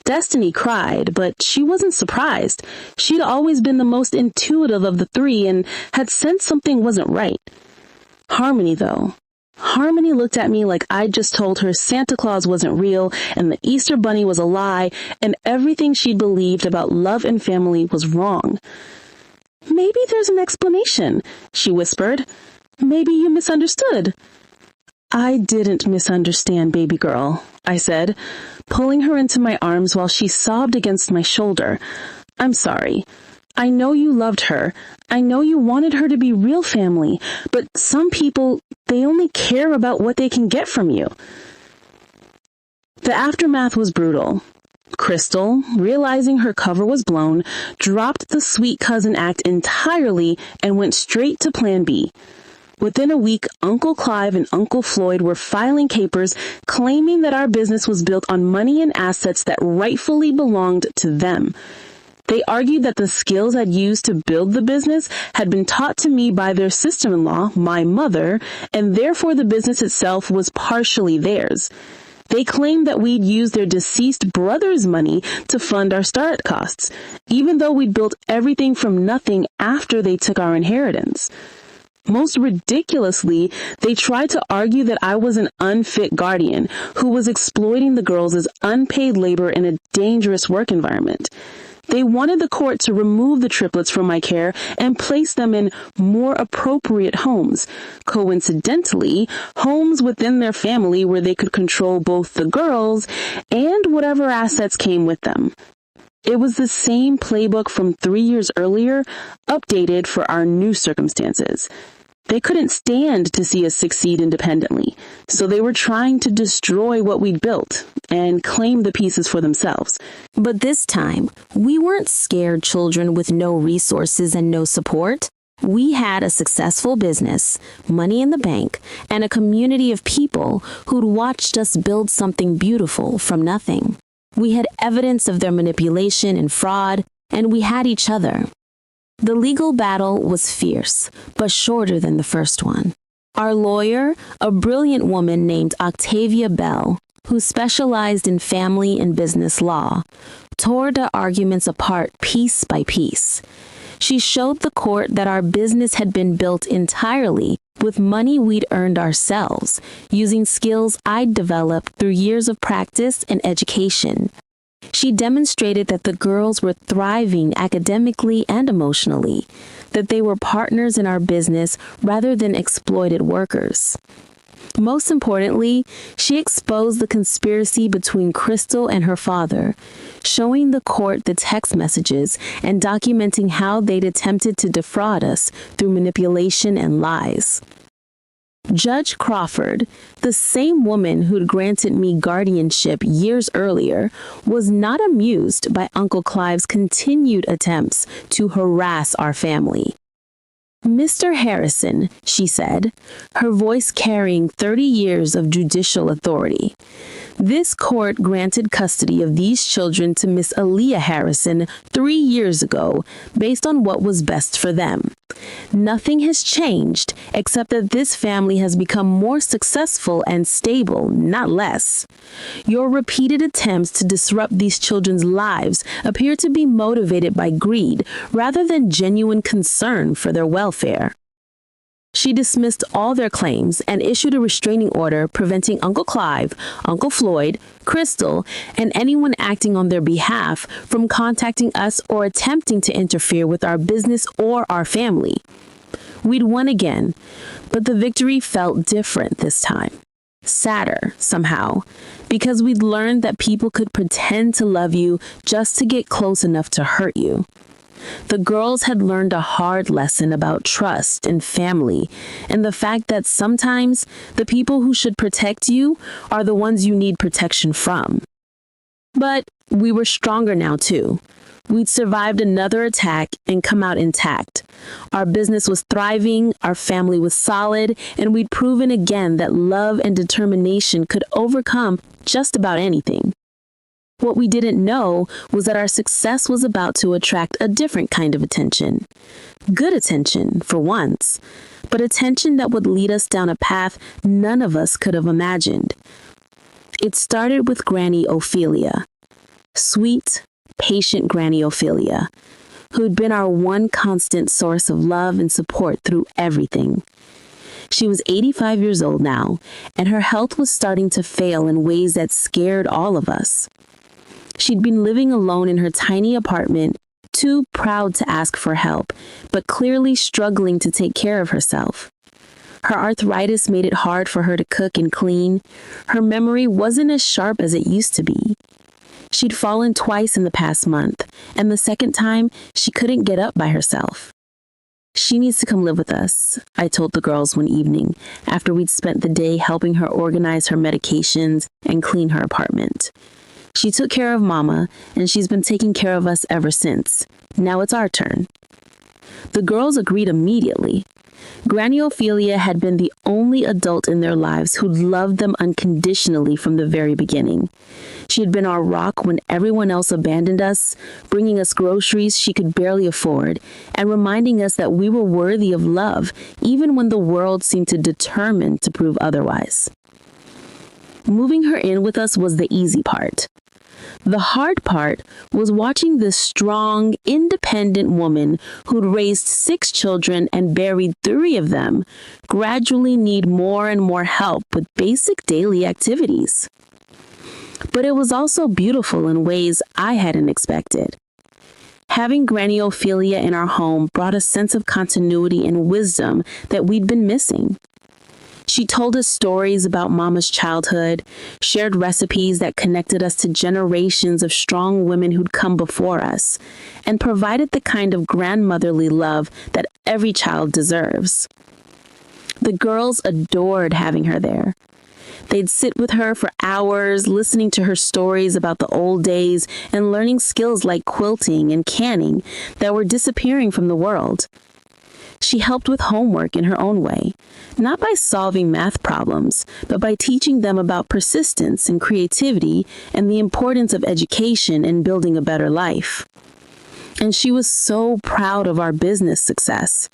Destiny cried, but she wasn't surprised. She'd always been the most intuitive of the three and had sensed something wasn't right. Harmony, though. Harmony looked at me like I'd just told her Santa Claus wasn't real and the Easter Bunny was a lie and everything she'd believed about love and family was wrong. Maybe there's an explanation, she whispered. Maybe you misunderstood. I didn't misunderstand, baby girl, I said, pulling her into my arms while she sobbed against my shoulder. I'm sorry. I know you loved her. I know you wanted her to be real family, but some people, they only care about what they can get from you. The aftermath was brutal. Crystal, realizing her cover was blown, dropped the sweet cousin act entirely and went straight to Plan B. Within a week, Uncle Clive and Uncle Floyd were filing papers claiming that our business was built on money and assets that rightfully belonged to them. They argued that the skills I'd used to build the business had been taught to me by their sister-in-law, my mother, and therefore the business itself was partially theirs. They claimed that we'd used their deceased brother's money to fund our startup costs, even though we'd built everything from nothing after they took our inheritance. Most ridiculously, they tried to argue that I was an unfit guardian who was exploiting the girls as unpaid labor in a dangerous work environment. They wanted the court to remove the triplets from my care and place them in more appropriate homes. Coincidentally, homes within their family where they could control both the girls and whatever assets came with them. It was the same playbook from 3 years earlier, updated for our new circumstances. They couldn't stand to see us succeed independently, so they were trying to destroy what we'd built and claim the pieces for themselves. But this time, we weren't scared children with no resources and no support. We had a successful business, money in the bank, and a community of people who'd watched us build something beautiful from nothing. We had evidence of their manipulation and fraud, and we had each other. The legal battle was fierce, but shorter than the first one. Our lawyer, a brilliant woman named Octavia Bell, who specialized in family and business law, tore the arguments apart piece by piece. She showed the court that our business had been built entirely with money we'd earned ourselves, using skills I'd developed through years of practice and education. She demonstrated that the girls were thriving academically and emotionally, that they were partners in our business rather than exploited workers. Most importantly, she exposed the conspiracy between Crystal and her father, showing the court the text messages and documenting how they'd attempted to defraud us through manipulation and lies. Judge Crawford, the same woman who'd granted me guardianship years earlier, was not amused by Uncle Clive's continued attempts to harass our family. "Mr. Harrison," she said, her voice carrying 30 years of judicial authority, "this court granted custody of these children to Miss Aaliyah Harrison 3 years ago based on what was best for them. Nothing has changed except that this family has become more successful and stable, not less. Your repeated attempts to disrupt these children's lives appear to be motivated by greed rather than genuine concern for their welfare." She dismissed all their claims and issued a restraining order preventing Uncle Clive, Uncle Floyd, Crystal, and anyone acting on their behalf from contacting us or attempting to interfere with our business or our family. We'd won again, but the victory felt different this time. Sadder, somehow, because we'd learned that people could pretend to love you just to get close enough to hurt you. The girls had learned a hard lesson about trust and family, and the fact that sometimes the people who should protect you are the ones you need protection from. But we were stronger now, too. We'd survived another attack and come out intact. Our business was thriving, our family was solid, and we'd proven again that love and determination could overcome just about anything. What we didn't know was that our success was about to attract a different kind of attention. Good attention, for once, but attention that would lead us down a path none of us could have imagined. It started with Granny Ophelia. Sweet, patient Granny Ophelia, who'd been our one constant source of love and support through everything. She was 85 years old now, and her health was starting to fail in ways that scared all of us. She'd been living alone in her tiny apartment, too proud to ask for help, but clearly struggling to take care of herself. Her arthritis made it hard for her to cook and clean. Her memory wasn't as sharp as it used to be. She'd fallen twice in the past month, and the second time, she couldn't get up by herself. "She needs to come live with us," I told the girls one evening, after we'd spent the day helping her organize her medications and clean her apartment. "She took care of Mama, and she's been taking care of us ever since. Now it's our turn." The girls agreed immediately. Granny Ophelia had been the only adult in their lives who loved them unconditionally from the very beginning. She had been our rock when everyone else abandoned us, bringing us groceries she could barely afford, and reminding us that we were worthy of love, even when the world seemed to determined to prove otherwise. Moving her in with us was the easy part. The hard part was watching this strong, independent woman who'd raised 6 children and buried 3 of them gradually need more and more help with basic daily activities. But it was also beautiful in ways I hadn't expected. Having Granny Ophelia in our home brought a sense of continuity and wisdom that we'd been missing. She told us stories about Mama's childhood, shared recipes that connected us to generations of strong women who'd come before us, and provided the kind of grandmotherly love that every child deserves. The girls adored having her there. They'd sit with her for hours, listening to her stories about the old days and learning skills like quilting and canning that were disappearing from the world. She helped with homework in her own way, not by solving math problems, but by teaching them about persistence and creativity and the importance of education in building a better life. And she was so proud of our business success.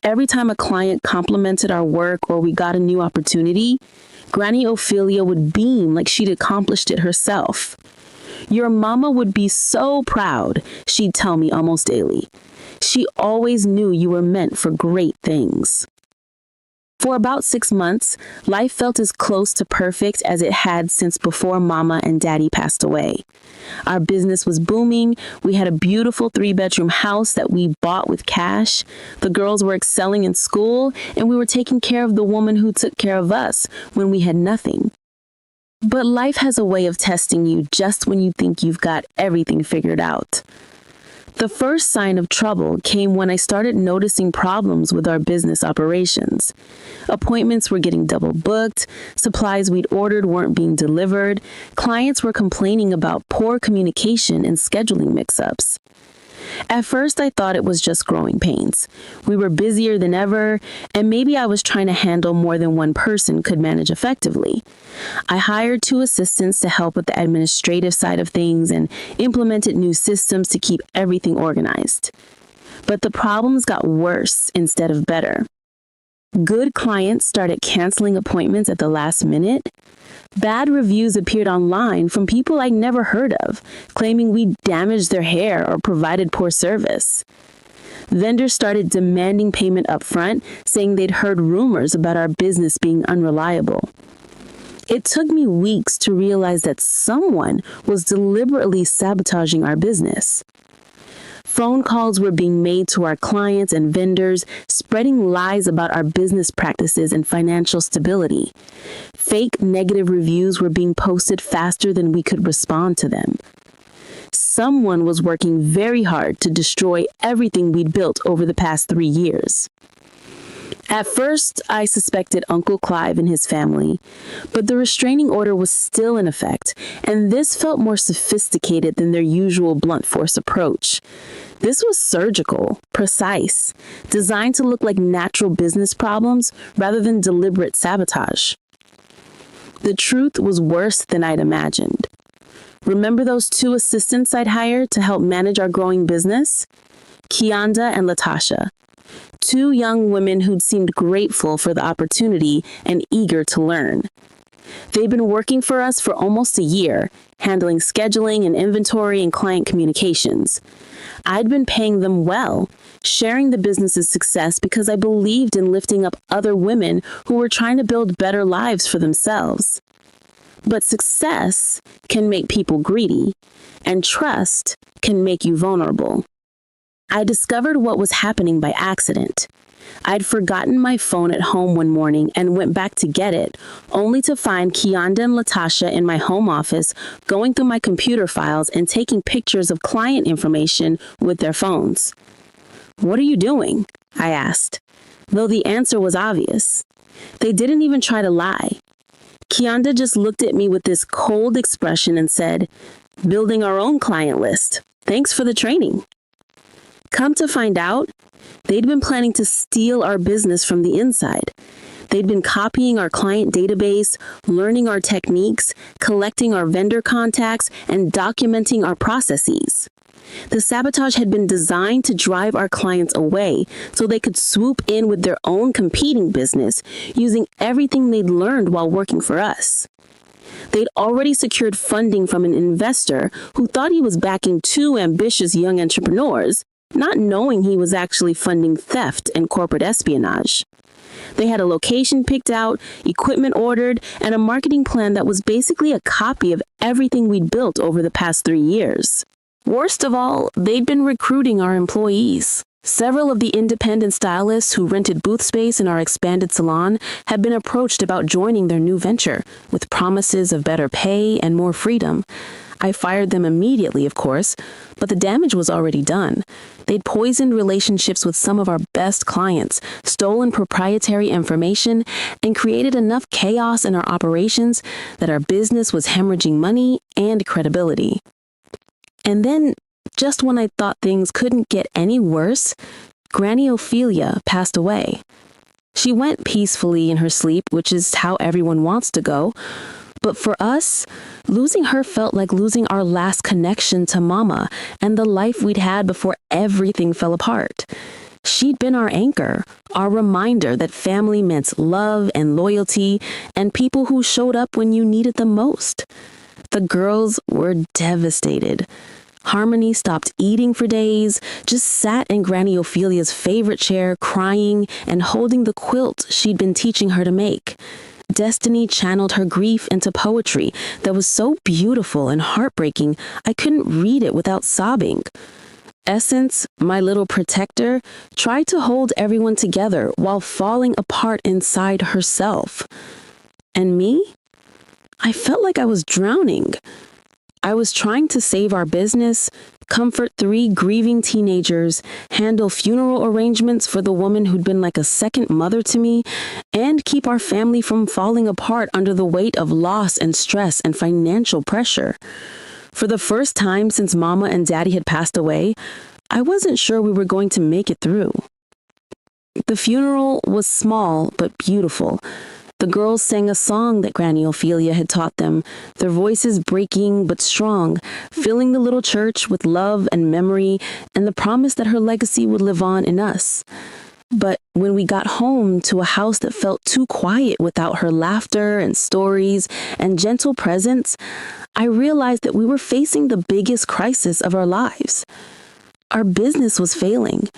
Every time a client complimented our work or we got a new opportunity, Granny Ophelia would beam like she'd accomplished it herself. "Your mama would be so proud," she'd tell me almost daily. "She always knew you were meant for great things." For about 6 months, life felt as close to perfect as it had since before Mama and Daddy passed away. Our business was booming. We had a beautiful 3-bedroom house that we bought with cash. The girls were excelling in school, and we were taking care of the woman who took care of us when we had nothing. But life has a way of testing you just when you think you've got everything figured out. The first sign of trouble came when I started noticing problems with our business operations. Appointments were getting double booked, supplies we'd ordered weren't being delivered, clients were complaining about poor communication and scheduling mix-ups. At first, I thought it was just growing pains. We were busier than ever, and maybe I was trying to handle more than one person could manage effectively. I hired 2 assistants to help with the administrative side of things and implemented new systems to keep everything organized. But the problems got worse instead of better. Good clients started canceling appointments at the last minute. Bad reviews appeared online from people I'd never heard of, claiming we damaged their hair or provided poor service. Vendors started demanding payment up front, saying they'd heard rumors about our business being unreliable. It took me weeks to realize that someone was deliberately sabotaging our business. Phone calls were being made to our clients and vendors, spreading lies about our business practices and financial stability. Fake negative reviews were being posted faster than we could respond to them. Someone was working very hard to destroy everything we'd built over the past 3 years. At first, I suspected Uncle Clive and his family, but the restraining order was still in effect, and this felt more sophisticated than their usual blunt force approach. This was surgical, precise, designed to look like natural business problems rather than deliberate sabotage. The truth was worse than I'd imagined. Remember those 2 assistants I'd hired to help manage our growing business? Kianda and Latasha. 2 young women who'd seemed grateful for the opportunity and eager to learn. They'd been working for us for almost a year, handling scheduling and inventory and client communications. I'd been paying them well, sharing the business's success because I believed in lifting up other women who were trying to build better lives for themselves. But success can make people greedy, and trust can make you vulnerable. I discovered what was happening by accident. I'd forgotten my phone at home one morning and went back to get it, only to find Kianda and Latasha in my home office going through my computer files and taking pictures of client information with their phones. "What are you doing?" I asked, though the answer was obvious. They didn't even try to lie. Kianda just looked at me with this cold expression and said, "Building our own client list. Thanks for the training." Come to find out, They'd been planning to steal our business from the inside. They'd been copying our client database, learning our techniques, collecting our vendor contacts, and documenting our processes. The sabotage had been designed to drive our clients away so they could swoop in with their own competing business using everything they'd learned while working for us. They'd already secured funding from an investor who thought he was backing two ambitious young entrepreneurs, not knowing he was actually funding theft and corporate espionage. They had a location picked out, equipment ordered, and a marketing plan that was basically a copy of everything we'd built over the past 3 years. Worst of all, they'd been recruiting our employees. Several of the independent stylists who rented booth space in our expanded salon had been approached about joining their new venture, with promises of better pay and more freedom. I fired them immediately, of course, but the damage was already done. They'd poisoned relationships with some of our best clients, stolen proprietary information, and created enough chaos in our operations that our business was hemorrhaging money and credibility. And then, just when I thought things couldn't get any worse, Granny Ophelia passed away. She went peacefully in her sleep, which is how everyone wants to go. But for us, losing her felt like losing our last connection to Mama and the life we'd had before everything fell apart. She'd been our anchor, our reminder that family meant love and loyalty and people who showed up when you needed them most. The girls were devastated. Harmony stopped eating for days, just sat in Granny Ophelia's favorite chair, crying and holding the quilt she'd been teaching her to make. Destiny channeled her grief into poetry that was so beautiful and heartbreaking I couldn't read it without sobbing. Essence, my little protector, tried to hold everyone together while falling apart inside herself. And me? I felt like I was drowning. I was trying to save our business, comfort 3 grieving teenagers, handle funeral arrangements for the woman who'd been like a second mother to me, and keep our family from falling apart under the weight of loss and stress and financial pressure. For the first time since Mama and Daddy had passed away, I wasn't sure we were going to make it through. The funeral was small but beautiful. The girls sang a song that Granny Ophelia had taught them, their voices breaking but strong, filling the little church with love and memory and the promise that her legacy would live on in us. But when we got home to a house that felt too quiet without her laughter and stories and gentle presence, I realized that we were facing the biggest crisis of our lives. Our business was failing.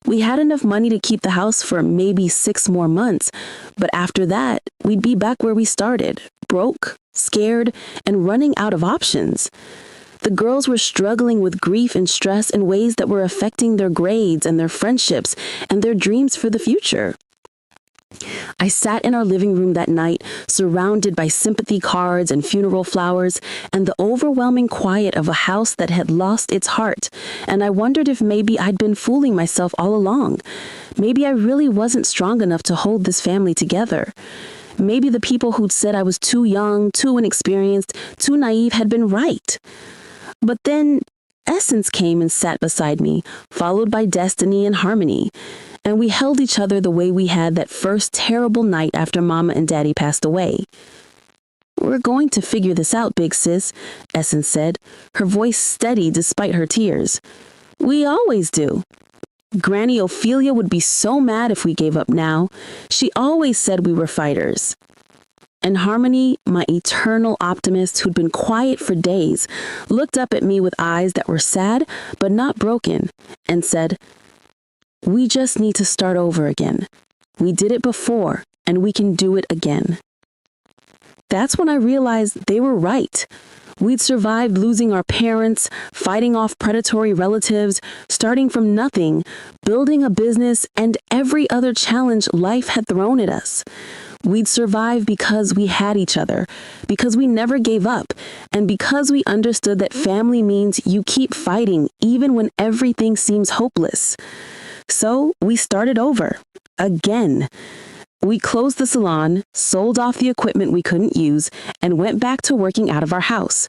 We had enough money to keep the house for maybe 6 more months, but after that, we'd be back where we started, broke, scared, and running out of options. The girls were struggling with grief and stress in ways that were affecting their grades and their friendships and their dreams for the future. I sat in our living room that night, surrounded by sympathy cards and funeral flowers, and the overwhelming quiet of a house that had lost its heart, and I wondered if maybe I'd been fooling myself all along. Maybe I really wasn't strong enough to hold this family together. Maybe the people who'd said I was too young, too inexperienced, too naive had been right. But then Essence came and sat beside me, followed by Destiny and Harmony. And we held each other the way we had that first terrible night after Mama and Daddy passed away. "We're going to figure this out, big sis," Essence said, her voice steady despite her tears. "We always do. Granny Ophelia would be so mad if we gave up now. She always said we were fighters." And Harmony, my eternal optimist who'd been quiet for days, looked up at me with eyes that were sad but not broken and said, "We just need to start over again. We did it before, and we can do it again." That's when I realized they were right. We'd survived losing our parents, fighting off predatory relatives, starting from nothing, building a business, and every other challenge life had thrown at us. We'd survive because we had each other, because we never gave up, and because we understood that family means you keep fighting even when everything seems hopeless. So we started over, again. We closed the salon, sold off the equipment we couldn't use, and went back to working out of our house.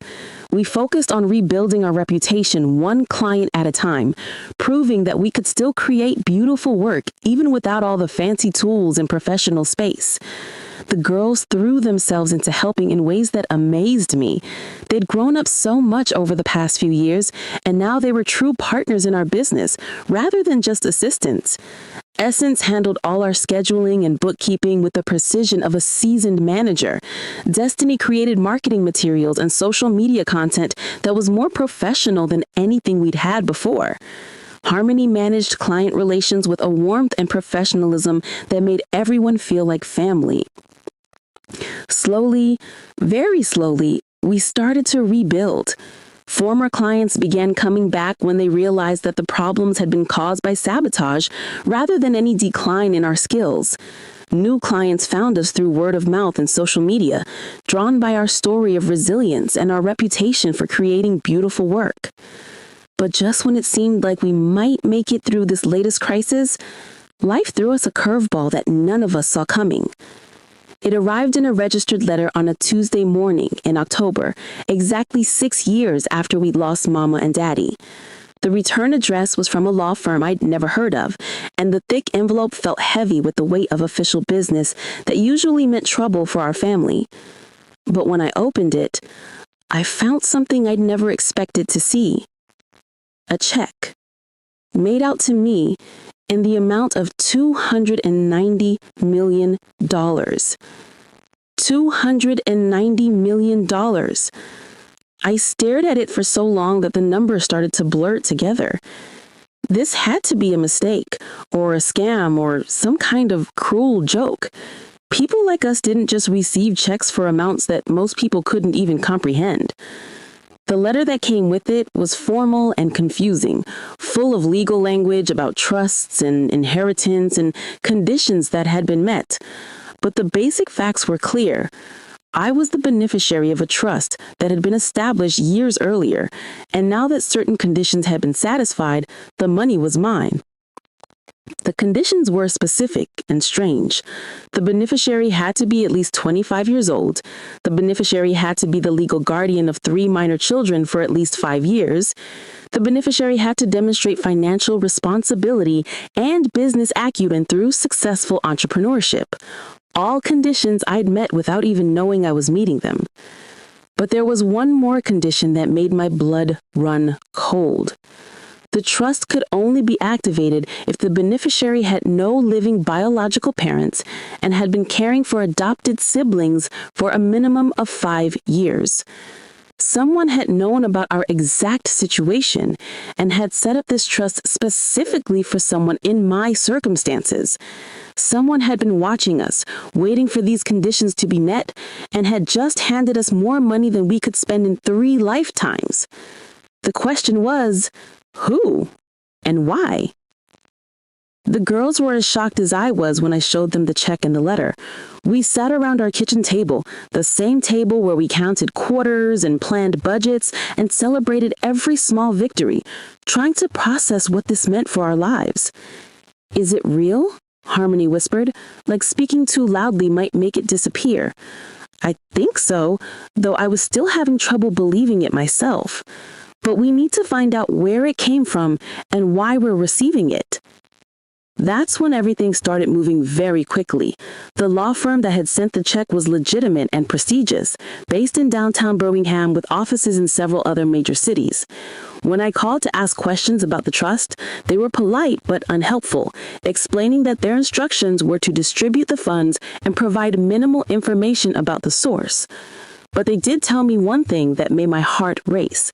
We focused on rebuilding our reputation one client at a time, proving that we could still create beautiful work even without all the fancy tools and professional space. The girls threw themselves into helping in ways that amazed me. They'd grown up so much over the past few years, and now they were true partners in our business, rather than just assistants. Essence handled all our scheduling and bookkeeping with the precision of a seasoned manager. Destiny created marketing materials and social media content that was more professional than anything we'd had before. Harmony managed client relations with a warmth and professionalism that made everyone feel like family. Slowly, very slowly, we started to rebuild. Former clients began coming back when they realized that the problems had been caused by sabotage rather than any decline in our skills. New clients found us through word of mouth and social media, drawn by our story of resilience and our reputation for creating beautiful work. But just when it seemed like we might make it through this latest crisis, life threw us a curveball that none of us saw coming. It arrived in a registered letter on a Tuesday morning in October, exactly 6 years after we'd lost Mama and Daddy. The return address was from a law firm I'd never heard of, and the thick envelope felt heavy with the weight of official business that usually meant trouble for our family. But when I opened it, I found something I'd never expected to see. A check, made out to me in the amount of $290 million. $290 million. I stared at it for so long that the numbers started to blur together. This had to be a mistake, or a scam, or some kind of cruel joke. People like us didn't just receive checks for amounts that most people couldn't even comprehend. The letter that came with it was formal and confusing, full of legal language about trusts and inheritance and conditions that had been met. But the basic facts were clear. I was the beneficiary of a trust that had been established years earlier, and now that certain conditions had been satisfied, the money was mine. The conditions were specific and strange. The beneficiary had to be at least 25 years old. The beneficiary had to be the legal guardian of 3 minor children for at least 5 years. The beneficiary had to demonstrate financial responsibility and business acumen through successful entrepreneurship. All conditions I'd met without even knowing I was meeting them. But there was one more condition that made my blood run cold. The trust could only be activated if the beneficiary had no living biological parents and had been caring for adopted siblings for a minimum of 5 years. Someone had known about our exact situation and had set up this trust specifically for someone in my circumstances. Someone had been watching us, waiting for these conditions to be met, and had just handed us more money than we could spend in 3 lifetimes. The question was, who and why? The girls were as shocked as I was when I showed them the check and the letter. We sat around our kitchen table, the same table where we counted quarters and planned budgets and celebrated every small victory, trying to process what this meant for our lives. "Is it real?" Harmony whispered, like speaking too loudly might make it disappear. "I think so, though I was still having trouble believing it myself. But we need to find out where it came from and why we're receiving it." That's when everything started moving very quickly. The law firm that had sent the check was legitimate and prestigious, based in downtown Birmingham with offices in several other major cities. When I called to ask questions about the trust, they were polite but unhelpful, explaining that their instructions were to distribute the funds and provide minimal information about the source. But they did tell me one thing that made my heart race.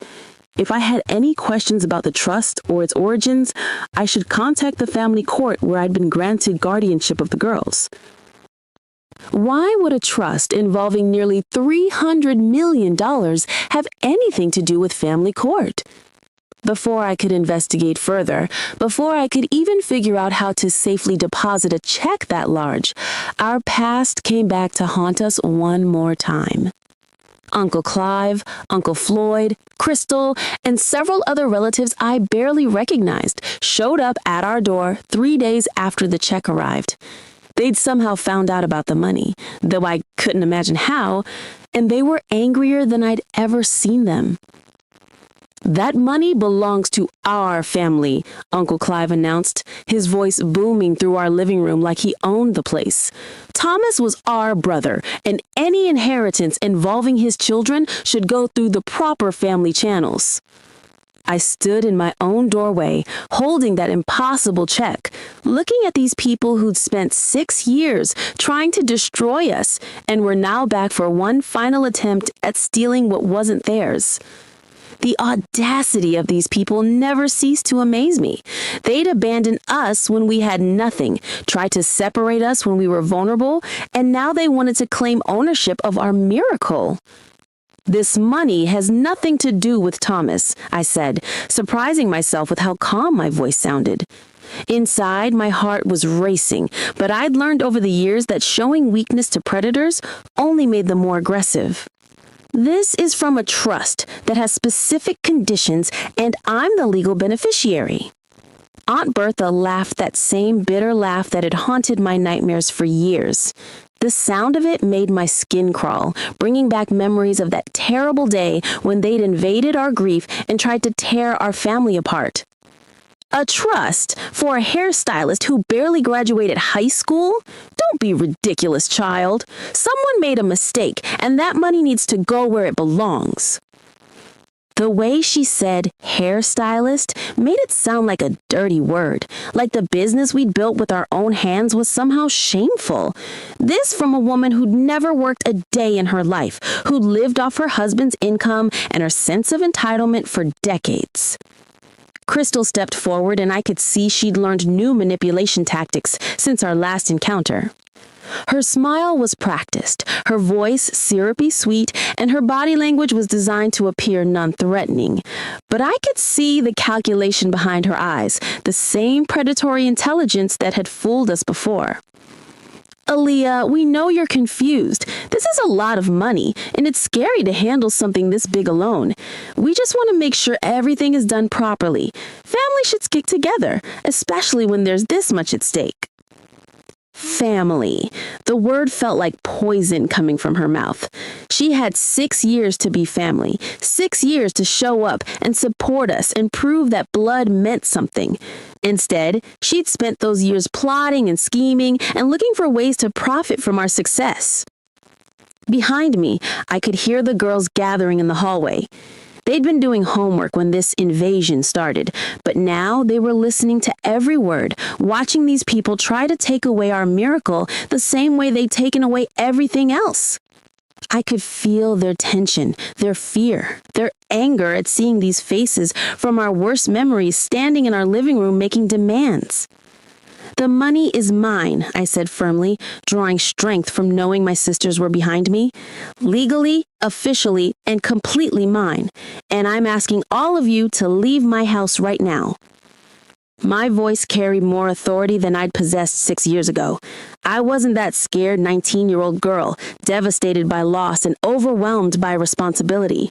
If I had any questions about the trust or its origins, I should contact the family court where I'd been granted guardianship of the girls. Why would a trust involving nearly $300 million have anything to do with family court? Before I could investigate further, before I could even figure out how to safely deposit a check that large, our past came back to haunt us one more time. Uncle Clive, Uncle Floyd, Crystal, and several other relatives I barely recognized showed up at our door 3 days after the check arrived. They'd somehow found out about the money, though I couldn't imagine how, and they were angrier than I'd ever seen them. "That money belongs to our family," Uncle Clive announced, his voice booming through our living room like he owned the place. "Thomas was our brother, and any inheritance involving his children should go through the proper family channels." I stood in my own doorway, holding that impossible check, looking at these people who'd spent 6 years trying to destroy us and were now back for one final attempt at stealing what wasn't theirs. The audacity of these people never ceased to amaze me. They'd abandoned us when we had nothing, tried to separate us when we were vulnerable, and now they wanted to claim ownership of our miracle. "This money has nothing to do with Thomas," I said, surprising myself with how calm my voice sounded. Inside, my heart was racing, but I'd learned over the years that showing weakness to predators only made them more aggressive. "This is from a trust that has specific conditions, and I'm the legal beneficiary." Aunt Bertha laughed that same bitter laugh that had haunted my nightmares for years. The sound of it made my skin crawl, bringing back memories of that terrible day when they'd invaded our grief and tried to tear our family apart. "A trust for a hairstylist who barely graduated high school? Don't be ridiculous, child. Someone made a mistake, and that money needs to go where it belongs." The way she said hairstylist made it sound like a dirty word, like the business we'd built with our own hands was somehow shameful. This from a woman who'd never worked a day in her life, who'd lived off her husband's income and her sense of entitlement for decades. Crystal stepped forward, and I could see she'd learned new manipulation tactics since our last encounter. Her smile was practiced, her voice syrupy sweet, and her body language was designed to appear non-threatening. But I could see the calculation behind her eyes, the same predatory intelligence that had fooled us before. "Aaliyah, we know you're confused. This is a lot of money, and it's scary to handle something this big alone. We just want to make sure everything is done properly. Family should stick together, especially when there's this much at stake." Family. The word felt like poison coming from her mouth. She had 6 years to be family, 6 years to show up and support us and prove that blood meant something. Instead, she'd spent those years plotting and scheming and looking for ways to profit from our success. Behind me, I could hear the girls gathering in the hallway. They'd been doing homework when this invasion started, but now they were listening to every word, watching these people try to take away our miracle the same way they'd taken away everything else. I could feel their tension, their fear, their anger at seeing these faces from our worst memories standing in our living room making demands. "The money is mine," I said firmly, drawing strength from knowing my sisters were behind me. "Legally, officially, and completely mine. And I'm asking all of you to leave my house right now." My voice carried more authority than I'd possessed 6 years ago. I wasn't that scared 19-year-old girl, devastated by loss and overwhelmed by responsibility.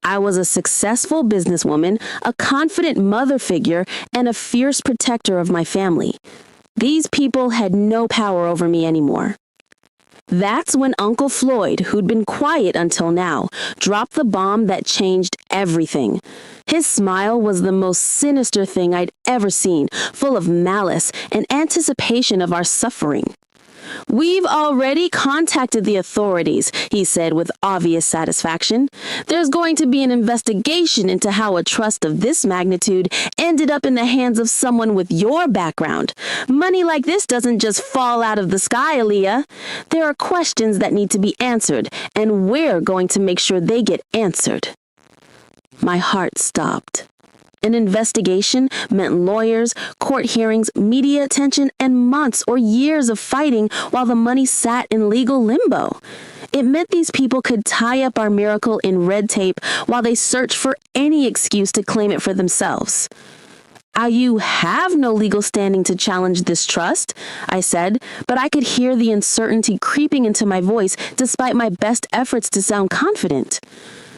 I was a successful businesswoman, a confident mother figure, and a fierce protector of my family. These people had no power over me anymore. That's when Uncle Floyd, who'd been quiet until now, dropped the bomb that changed everything. His smile was the most sinister thing I'd ever seen, full of malice and anticipation of our suffering. "We've already contacted the authorities," he said with obvious satisfaction. "There's going to be an investigation into how a trust of this magnitude ended up in the hands of someone with your background. Money like this doesn't just fall out of the sky, Aaliyah. There are questions that need to be answered, and we're going to make sure they get answered." My heart stopped. An investigation meant lawyers, court hearings, media attention, and months or years of fighting while the money sat in legal limbo. It meant these people could tie up our miracle in red tape while they searched for any excuse to claim it for themselves. "You have no legal standing to challenge this trust," I said, but I could hear the uncertainty creeping into my voice despite my best efforts to sound confident.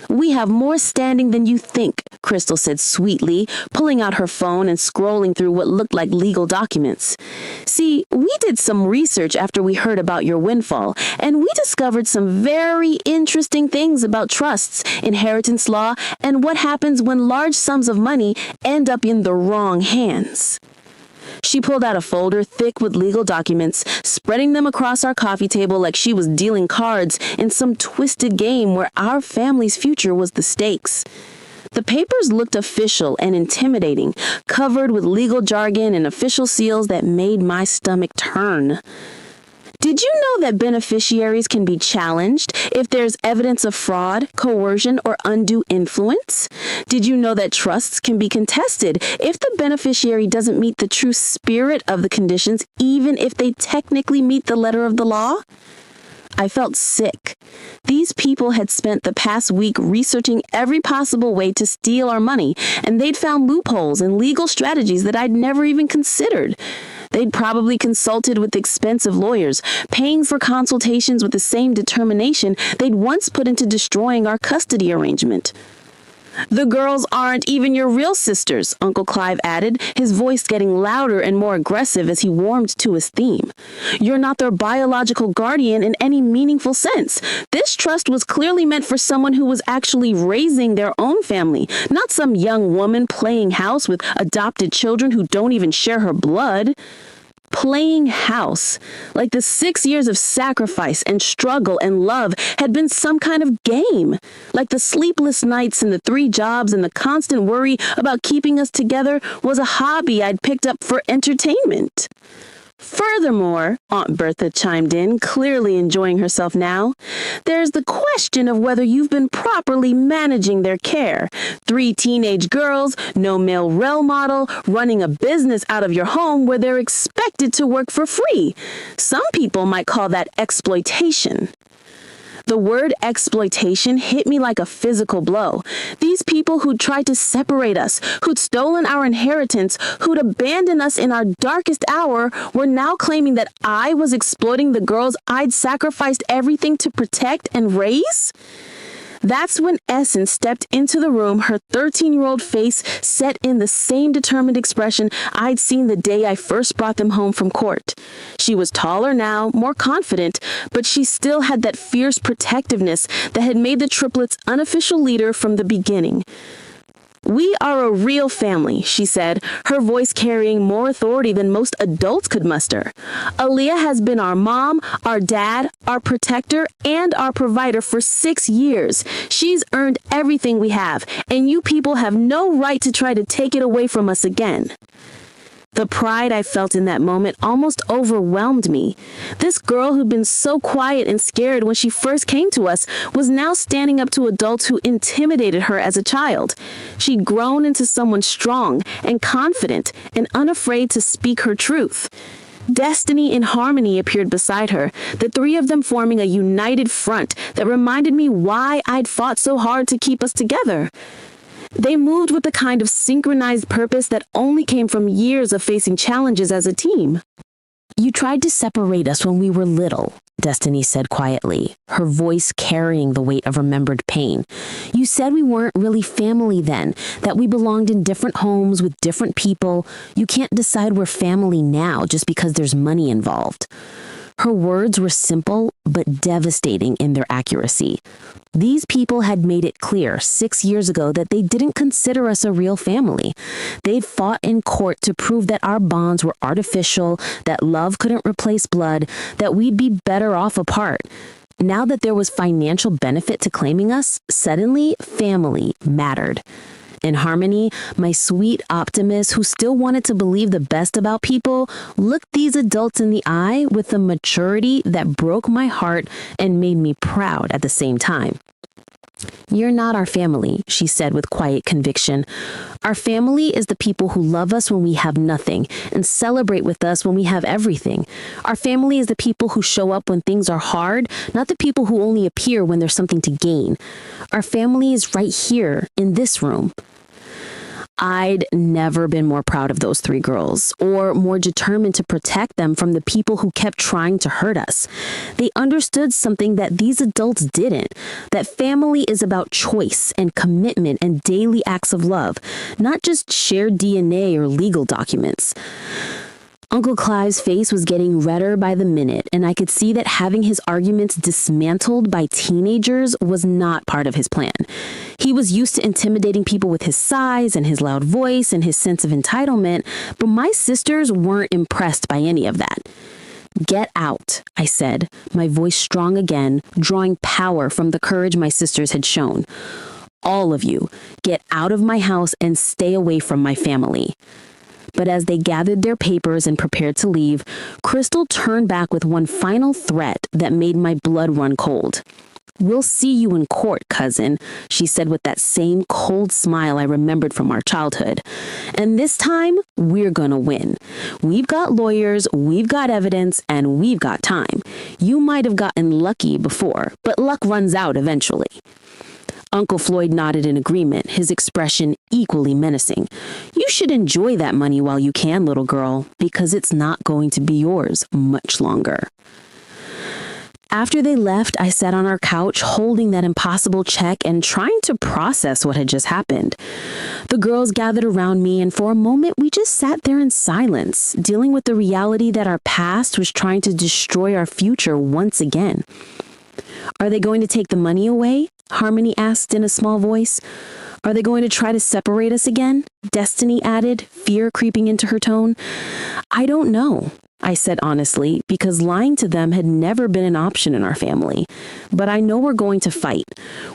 We have more standing than you think, Crystal said sweetly, pulling out her phone and scrolling through what looked like legal documents. See, we did some research after we heard about your windfall, and we discovered some very interesting things about trusts, inheritance law, and what happens when large sums of money end up in the wrong hands. She pulled out a folder thick with legal documents, spreading them across our coffee table like she was dealing cards in some twisted game where our family's future was the stakes. The papers looked official and intimidating, covered with legal jargon and official seals that made my stomach turn. Did you know that beneficiaries can be challenged if there's evidence of fraud, coercion, or undue influence? Did you know that trusts can be contested if the beneficiary doesn't meet the true spirit of the conditions, even if they technically meet the letter of the law? I felt sick. These people had spent the past week researching every possible way to steal our money, and they'd found loopholes and legal strategies that I'd never even considered. They'd probably consulted with expensive lawyers, paying for consultations with the same determination they'd once put into destroying our custody arrangement. The girls aren't even your real sisters, Uncle Clive added, his voice getting louder and more aggressive as he warmed to his theme. You're not their biological guardian in any meaningful sense. This trust was clearly meant for someone who was actually raising their own family, not some young woman playing house with adopted children who don't even share her blood. Playing house, like the 6 years of sacrifice and struggle and love had been some kind of game, like the sleepless nights and the 3 jobs and the constant worry about keeping us together was a hobby I'd picked up for entertainment. Furthermore, Aunt Bertha chimed in, clearly enjoying herself now, there's the question of whether you've been properly managing their care. 3 teenage girls, no male role model, running a business out of your home where they're expected to work for free. Some people might call that exploitation. The word exploitation hit me like a physical blow. These people who'd tried to separate us, who'd stolen our inheritance, who'd abandoned us in our darkest hour, were now claiming that I was exploiting the girls I'd sacrificed everything to protect and raise? That's when Essence stepped into the room, her 13-year-old face set in the same determined expression I'd seen the day I first brought them home from court. She was taller now, more confident, but she still had that fierce protectiveness that had made the triplets' unofficial leader from the beginning. We are a real family, she said, her voice carrying more authority than most adults could muster. Aaliyah has been our mom, our dad, our protector, and our provider for 6 years. She's earned everything we have, and you people have no right to try to take it away from us again. The pride I felt in that moment almost overwhelmed me. This girl who'd been so quiet and scared when she first came to us was now standing up to adults who intimidated her as a child. She'd grown into someone strong and confident and unafraid to speak her truth. Destiny and Harmony appeared beside her, the 3 of them forming a united front that reminded me why I'd fought so hard to keep us together. They moved with the kind of synchronized purpose that only came from years of facing challenges as a team. You tried to separate us when we were little, Destiny said quietly, her voice carrying the weight of remembered pain. You said we weren't really family then, that we belonged in different homes with different people. You can't decide we're family now just because there's money involved. Her words were simple but devastating in their accuracy. These people had made it clear 6 years ago that they didn't consider us a real family. They'd fought in court to prove that our bonds were artificial, that love couldn't replace blood, that we'd be better off apart. Now that there was financial benefit to claiming us, suddenly family mattered. In Harmony, my sweet optimist who still wanted to believe the best about people, looked these adults in the eye with a maturity that broke my heart and made me proud at the same time. You're not our family, she said with quiet conviction. Our family is the people who love us when we have nothing and celebrate with us when we have everything. Our family is the people who show up when things are hard, not the people who only appear when there's something to gain. Our family is right here in this room. I'd never been more proud of those three girls, or more determined to protect them from the people who kept trying to hurt us. They understood something that these adults didn't, that family is about choice and commitment and daily acts of love, not just shared DNA or legal documents. Uncle Clive's face was getting redder by the minute, and I could see that having his arguments dismantled by teenagers was not part of his plan. He was used to intimidating people with his size and his loud voice and his sense of entitlement, but my sisters weren't impressed by any of that. "Get out," I said, my voice strong again, drawing power from the courage my sisters had shown. "All of you, get out of my house and stay away from my family." But as they gathered their papers and prepared to leave, Crystal turned back with one final threat that made my blood run cold. "We'll see you in court, cousin," she said with that same cold smile I remembered from our childhood. "And this time, we're gonna win. We've got lawyers, we've got evidence, and we've got time. You might have gotten lucky before, but luck runs out eventually." Uncle Floyd nodded in agreement, his expression equally menacing. "You should enjoy that money while you can, little girl, because it's not going to be yours much longer." After they left, I sat on our couch holding that impossible check and trying to process what had just happened. The girls gathered around me, and for a moment we just sat there in silence, dealing with the reality that our past was trying to destroy our future once again. "Are they going to take the money away?" Harmony asked in a small voice. "Are they going to try to separate us again?" Destiny added, fear creeping into her tone. "I don't know," I said honestly, because lying to them had never been an option in our family. "But I know we're going to fight.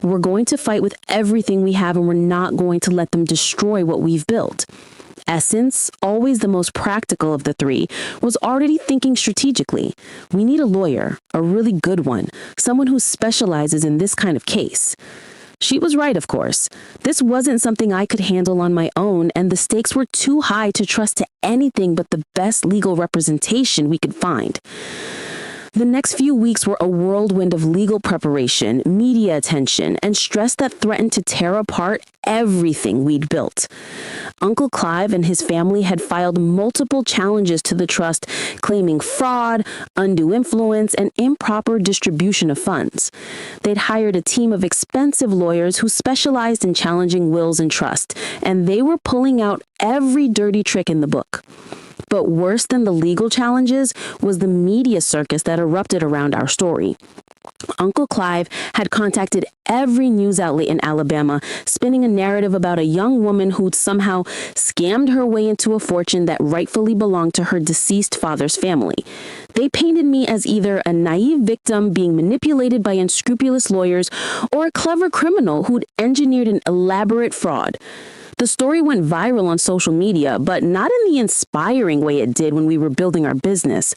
We're going to fight with everything we have, and we're not going to let them destroy what we've built." Essence, always the most practical of the three, was already thinking strategically. "We need a lawyer, a really good one, someone who specializes in this kind of case." She was right, of course. This wasn't something I could handle on my own, and the stakes were too high to trust to anything but the best legal representation we could find. The next few weeks were a whirlwind of legal preparation, media attention, and stress that threatened to tear apart everything we'd built. Uncle Clive and his family had filed multiple challenges to the trust, claiming fraud, undue influence, and improper distribution of funds. They'd hired a team of expensive lawyers who specialized in challenging wills and trusts, and they were pulling out every dirty trick in the book. But worse than the legal challenges was the media circus that erupted around our story. Uncle Clive had contacted every news outlet in Alabama, spinning a narrative about a young woman who'd somehow scammed her way into a fortune that rightfully belonged to her deceased father's family. They painted me as either a naive victim being manipulated by unscrupulous lawyers or a clever criminal who'd engineered an elaborate fraud. The story went viral on social media, but not in the inspiring way it did when we were building our business.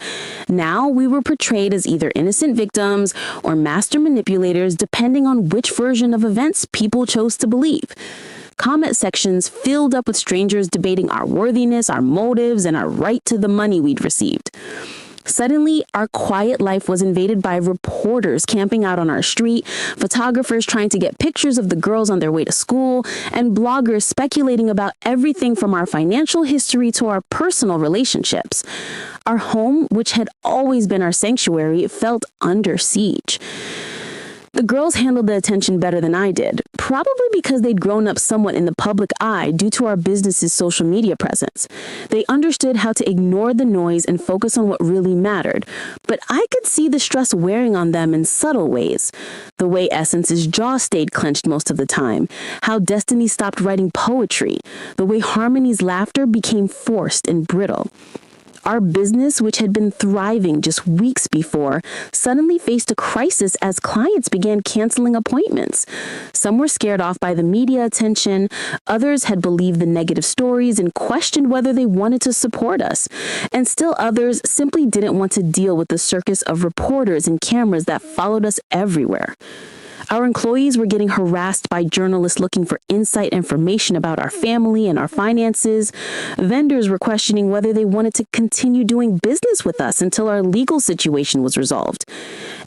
Now we were portrayed as either innocent victims or master manipulators, depending on which version of events people chose to believe. Comment sections filled up with strangers debating our worthiness, our motives, and our right to the money we'd received. Suddenly, our quiet life was invaded by reporters camping out on our street, photographers trying to get pictures of the girls on their way to school, and bloggers speculating about everything from our financial history to our personal relationships. Our home, which had always been our sanctuary, felt under siege. The girls handled the attention better than I did, probably because they'd grown up somewhat in the public eye due to our business's social media presence. They understood how to ignore the noise and focus on what really mattered, but I could see the stress wearing on them in subtle ways. The way Essence's jaw stayed clenched most of the time, how Destiny stopped writing poetry, the way Harmony's laughter became forced and brittle. Our business, which had been thriving just weeks before, suddenly faced a crisis as clients began canceling appointments. Some were scared off by the media attention, others had believed the negative stories and questioned whether they wanted to support us, and still others simply didn't want to deal with the circus of reporters and cameras that followed us everywhere. Our employees were getting harassed by journalists looking for inside information about our family and our finances. Vendors were questioning whether they wanted to continue doing business with us until our legal situation was resolved.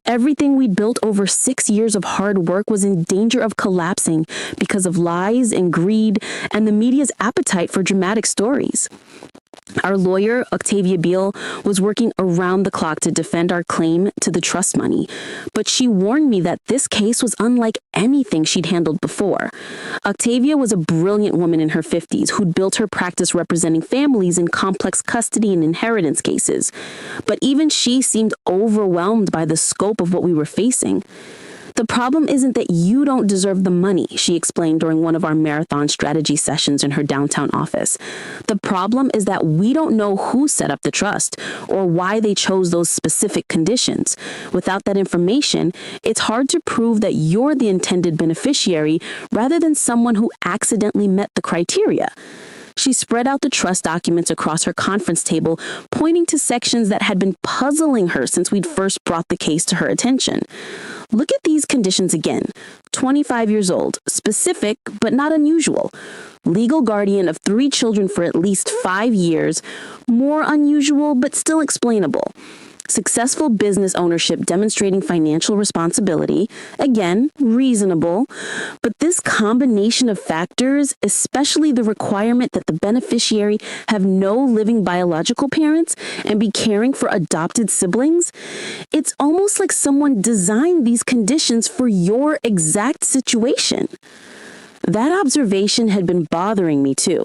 Everything we'd built over 6 years of hard work was in danger of collapsing because of lies and greed and the media's appetite for dramatic stories. Our lawyer, Octavia Beale, was working around the clock to defend our claim to the trust money, but she warned me that this case was unlike anything she'd handled before. Octavia was a brilliant woman in her 50s who'd built her practice representing families in complex custody and inheritance cases, but even she seemed overwhelmed by the scope of what we were facing. The problem isn't that you don't deserve the money, she explained during one of our marathon strategy sessions in her downtown office. The problem is that we don't know who set up the trust or why they chose those specific conditions. Without that information, it's hard to prove that you're the intended beneficiary rather than someone who accidentally met the criteria. She spread out the trust documents across her conference table, pointing to sections that had been puzzling her since we'd first brought the case to her attention. Look at these conditions again. 25 years old, specific but not unusual. Legal guardian of 3 children for at least 5 years, more unusual but still explainable. Successful business ownership demonstrating financial responsibility, again, reasonable, but this combination of factors, especially the requirement that the beneficiary have no living biological parents and be caring for adopted siblings, it's almost like someone designed these conditions for your exact situation. That observation had been bothering me too.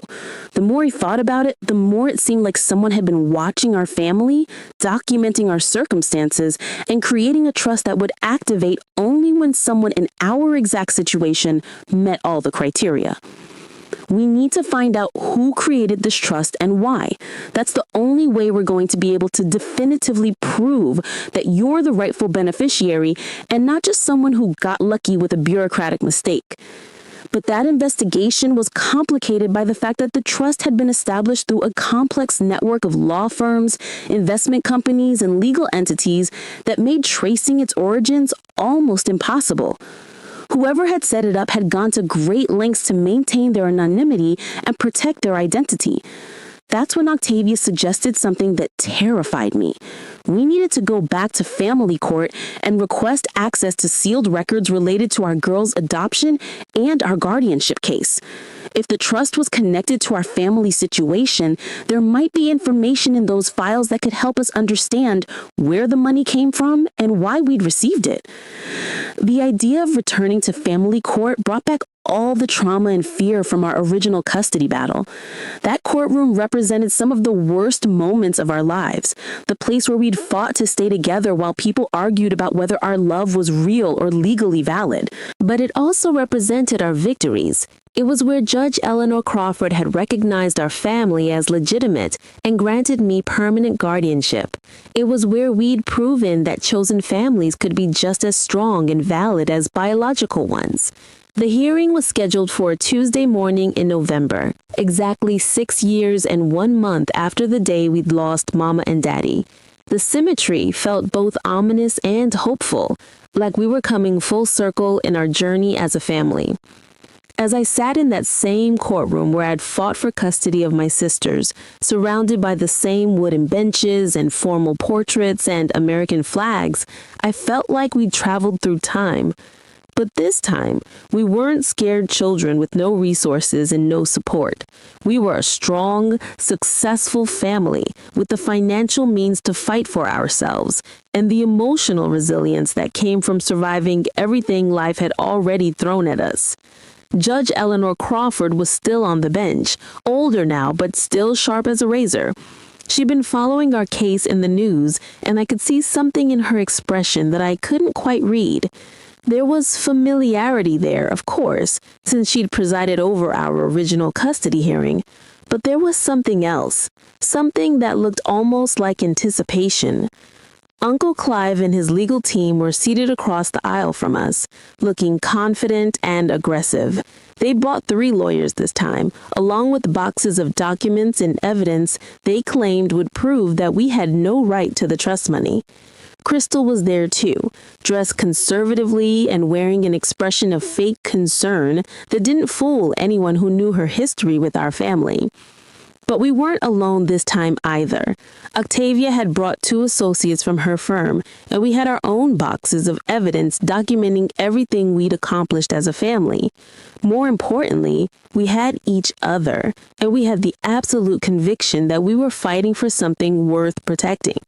The more I thought about it, the more it seemed like someone had been watching our family, documenting our circumstances, and creating a trust that would activate only when someone in our exact situation met all the criteria. We need to find out who created this trust and why. That's the only way we're going to be able to definitively prove that you're the rightful beneficiary and not just someone who got lucky with a bureaucratic mistake. But that investigation was complicated by the fact that the trust had been established through a complex network of law firms, investment companies, and legal entities that made tracing its origins almost impossible. Whoever had set it up had gone to great lengths to maintain their anonymity and protect their identity. That's when Octavia suggested something that terrified me. We needed to go back to family court and request access to sealed records related to our girl's adoption and our guardianship case. If the trust was connected to our family situation, there might be information in those files that could help us understand where the money came from and why we'd received it. The idea of returning to family court brought back all the trauma and fear from our original custody battle. That courtroom represented some of the worst moments of our lives, the place where we'd fought to stay together while people argued about whether our love was real or legally valid. But it also represented our victories. It was where Judge Eleanor Crawford had recognized our family as legitimate and granted me permanent guardianship. It was where we'd proven that chosen families could be just as strong and valid as biological ones. The hearing was scheduled for a Tuesday morning in November, exactly 6 years and 1 month after the day we'd lost Mama and Daddy. The symmetry felt both ominous and hopeful, like we were coming full circle in our journey as a family. As I sat in that same courtroom where I'd fought for custody of my sisters, surrounded by the same wooden benches and formal portraits and American flags, I felt like we'd traveled through time. But this time, we weren't scared children with no resources and no support. We were a strong, successful family with the financial means to fight for ourselves and the emotional resilience that came from surviving everything life had already thrown at us. Judge Eleanor Crawford was still on the bench, older now, but still sharp as a razor. She'd been following our case in the news, and I could see something in her expression that I couldn't quite read. There was familiarity there, of course, since she'd presided over our original custody hearing, but there was something else, something that looked almost like anticipation. Uncle Clive and his legal team were seated across the aisle from us, looking confident and aggressive. They brought 3 lawyers this time, along with boxes of documents and evidence they claimed would prove that we had no right to the trust money. Crystal was there too, dressed conservatively and wearing an expression of fake concern that didn't fool anyone who knew her history with our family. But we weren't alone this time either. Octavia had brought 2 associates from her firm, and we had our own boxes of evidence documenting everything we'd accomplished as a family. More importantly, we had each other, and we had the absolute conviction that we were fighting for something worth protecting.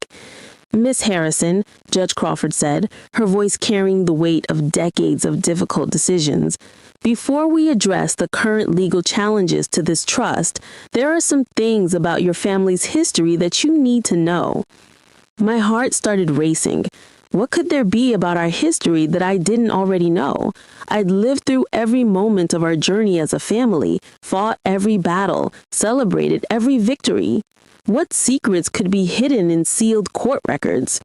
Miss Harrison, Judge Crawford said, her voice carrying the weight of decades of difficult decisions, before we address the current legal challenges to this trust, there are some things about your family's history that you need to know. My heart started racing. What could there be about our history that I didn't already know? I'd lived through every moment of our journey as a family, fought every battle, celebrated every victory. What secrets could be hidden in sealed court records?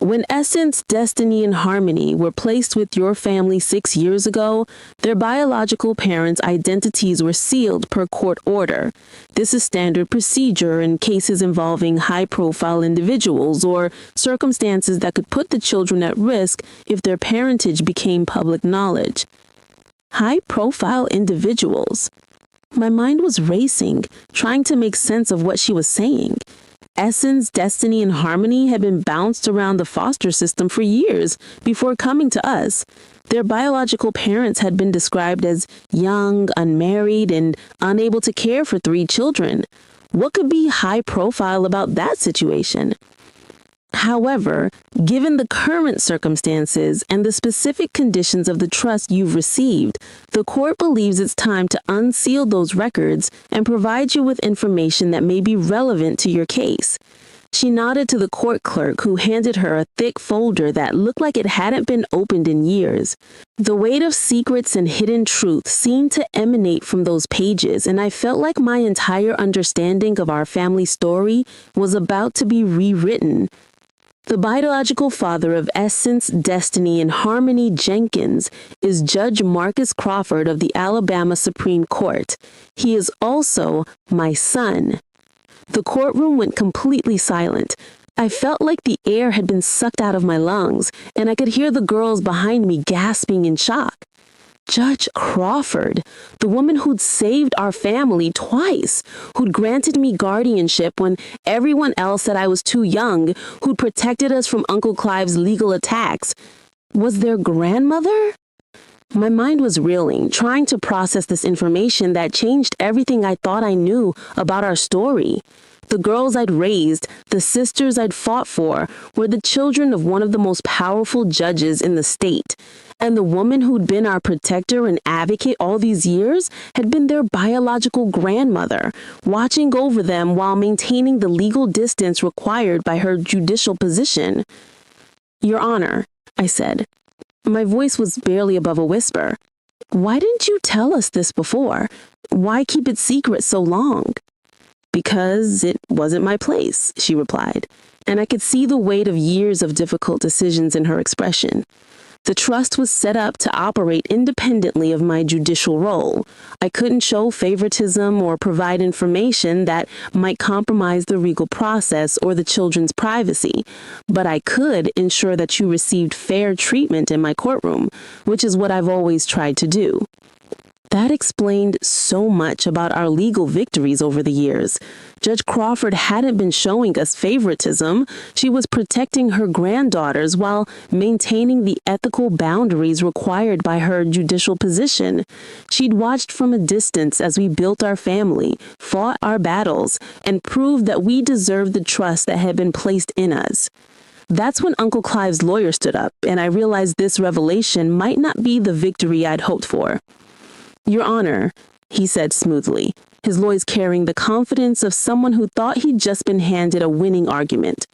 When Essence, Destiny, and Harmony were placed with your family 6 years ago, their biological parents' identities were sealed per court order. This is standard procedure in cases involving high-profile individuals or circumstances that could put the children at risk if their parentage became public knowledge. High-profile individuals. My mind was racing, trying to make sense of what she was saying. Essence, Destiny, and Harmony had been bounced around the foster system for years before coming to us. Their biological parents had been described as young, unmarried, and unable to care for 3 children. What could be high profile about that situation? However, given the current circumstances and the specific conditions of the trust you've received, the court believes it's time to unseal those records and provide you with information that may be relevant to your case. She nodded to the court clerk, who handed her a thick folder that looked like it hadn't been opened in years. The weight of secrets and hidden truth seemed to emanate from those pages, and I felt like my entire understanding of our family story was about to be rewritten. The biological father of Essence, Destiny, and Harmony Jenkins is Judge Marcus Crawford of the Alabama Supreme Court. He is also my son. The courtroom went completely silent. I felt like the air had been sucked out of my lungs, and I could hear the girls behind me gasping in shock. Judge Crawford, the woman who'd saved our family twice, who'd granted me guardianship when everyone else said I was too young, who'd protected us from Uncle Clive's legal attacks, was their grandmother? My mind was reeling, trying to process this information that changed everything I thought I knew about our story. The girls I'd raised, the sisters I'd fought for, were the children of one of the most powerful judges in the state. And the woman who'd been our protector and advocate all these years had been their biological grandmother, watching over them while maintaining the legal distance required by her judicial position. Your Honor, I said. My voice was barely above a whisper. Why didn't you tell us this before? Why keep it secret so long? Because it wasn't my place, she replied, and I could see the weight of years of difficult decisions in her expression. The trust was set up to operate independently of my judicial role. I couldn't show favoritism or provide information that might compromise the legal process or the children's privacy, but I could ensure that you received fair treatment in my courtroom, which is what I've always tried to do. That explained so much about our legal victories over the years. Judge Crawford hadn't been showing us favoritism. She was protecting her granddaughters while maintaining the ethical boundaries required by her judicial position. She'd watched from a distance as we built our family, fought our battles, and proved that we deserved the trust that had been placed in us. That's when Uncle Clive's lawyer stood up, and I realized this revelation might not be the victory I'd hoped for. Your Honor, he said smoothly, his voice carrying the confidence of someone who thought he'd just been handed a winning argument.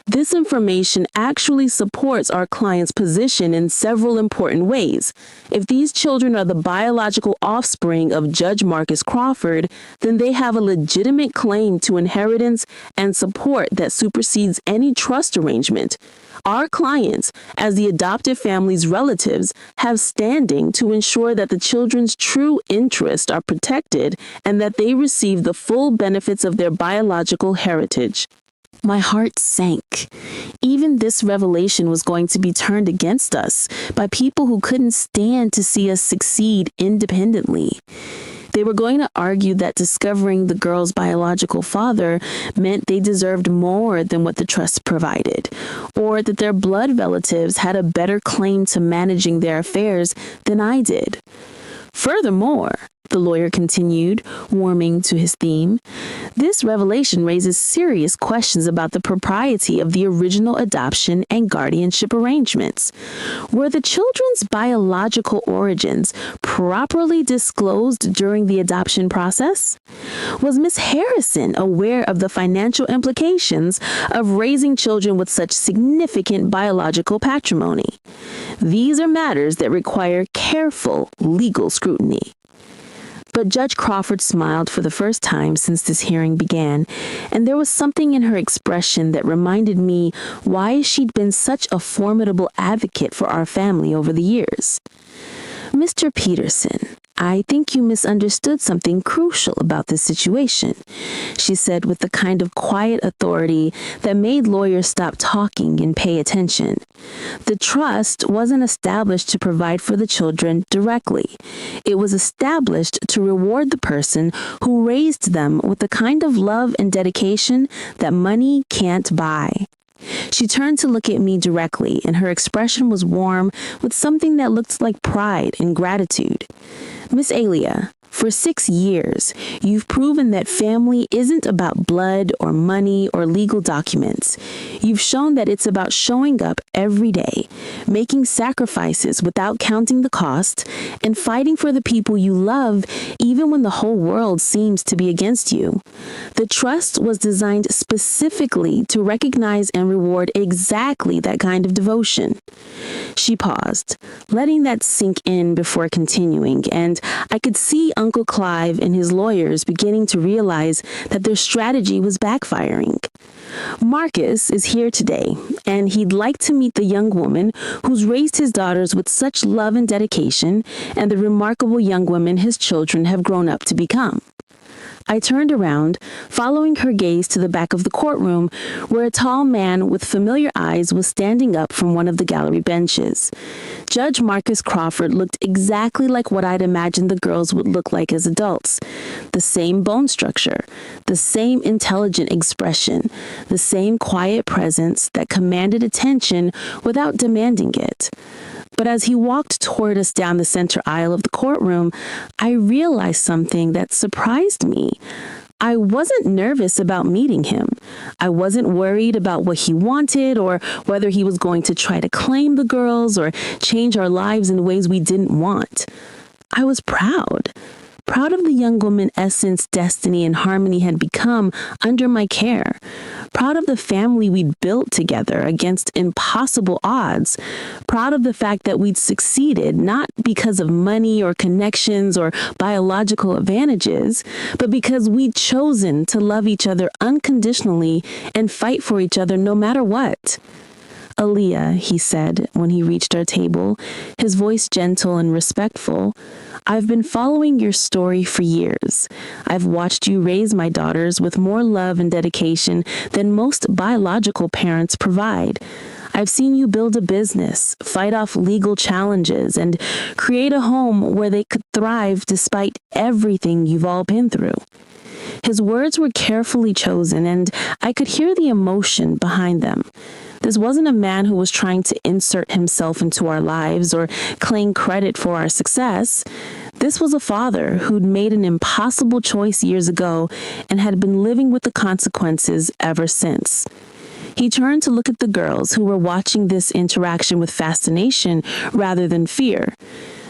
This information actually supports our client's position in several important ways. If these children are the biological offspring of Judge Marcus Crawford, then they have a legitimate claim to inheritance and support that supersedes any trust arrangement. Our clients, as the adoptive family's relatives, have standing to ensure that the children's true interests are protected and that they receive the full benefits of their biological heritage. My heart sank. Even this revelation was going to be turned against us by people who couldn't stand to see us succeed independently. They were going to argue that discovering the girl's biological father meant they deserved more than what the trust provided, or that their blood relatives had a better claim to managing their affairs than I did. Furthermore, the lawyer continued, warming to his theme, this revelation raises serious questions about the propriety of the original adoption and guardianship arrangements. Were the children's biological origins properly disclosed during the adoption process? Was Miss Harrison aware of the financial implications of raising children with such significant biological patrimony? These are matters that require careful legal scrutiny. But Judge Crawford smiled for the first time since this hearing began, and there was something in her expression that reminded me why she'd been such a formidable advocate for our family over the years. Mr. Peterson, I think you misunderstood something crucial about this situation, she said with the kind of quiet authority that made lawyers stop talking and pay attention. The trust wasn't established to provide for the children directly. It was established to reward the person who raised them with the kind of love and dedication that money can't buy. She turned to look at me directly, and her expression was warm with something that looked like pride and gratitude. Miss Alia, for 6 years, you've proven that family isn't about blood or money or legal documents. You've shown that it's about showing up every day, making sacrifices without counting the cost, and fighting for the people you love even when the whole world seems to be against you. The trust was designed specifically to recognize and reward exactly that kind of devotion. She paused, letting that sink in before continuing, and I could see Uncle Clive and his lawyers beginning to realize that their strategy was backfiring. Marcus is here today, and he'd like to meet the young woman who's raised his daughters with such love and dedication, and the remarkable young women his children have grown up to become. I turned around, following her gaze to the back of the courtroom, where a tall man with familiar eyes was standing up from one of the gallery benches. Judge Marcus Crawford looked exactly like what I'd imagined the girls would look like as adults. The same bone structure, the same intelligent expression, the same quiet presence that commanded attention without demanding it. But as he walked toward us down the center aisle of the courtroom, I realized something that surprised me. I wasn't nervous about meeting him. I wasn't worried about what he wanted or whether he was going to try to claim the girls or change our lives in ways we didn't want. I was proud of the young woman Essence, Destiny, and Harmony had become under my care. Proud of the family we'd built together against impossible odds. Proud of the fact that we'd succeeded, not because of money or connections or biological advantages, but because we'd chosen to love each other unconditionally and fight for each other no matter what. Aaliyah, he said when he reached our table, his voice gentle and respectful, I've been following your story for years. I've watched you raise my daughters with more love and dedication than most biological parents provide. I've seen you build a business, fight off legal challenges, and create a home where they could thrive despite everything you've all been through. His words were carefully chosen, and I could hear the emotion behind them. This wasn't a man who was trying to insert himself into our lives or claim credit for our success. This was a father who'd made an impossible choice years ago and had been living with the consequences ever since. He turned to look at the girls who were watching this interaction with fascination rather than fear.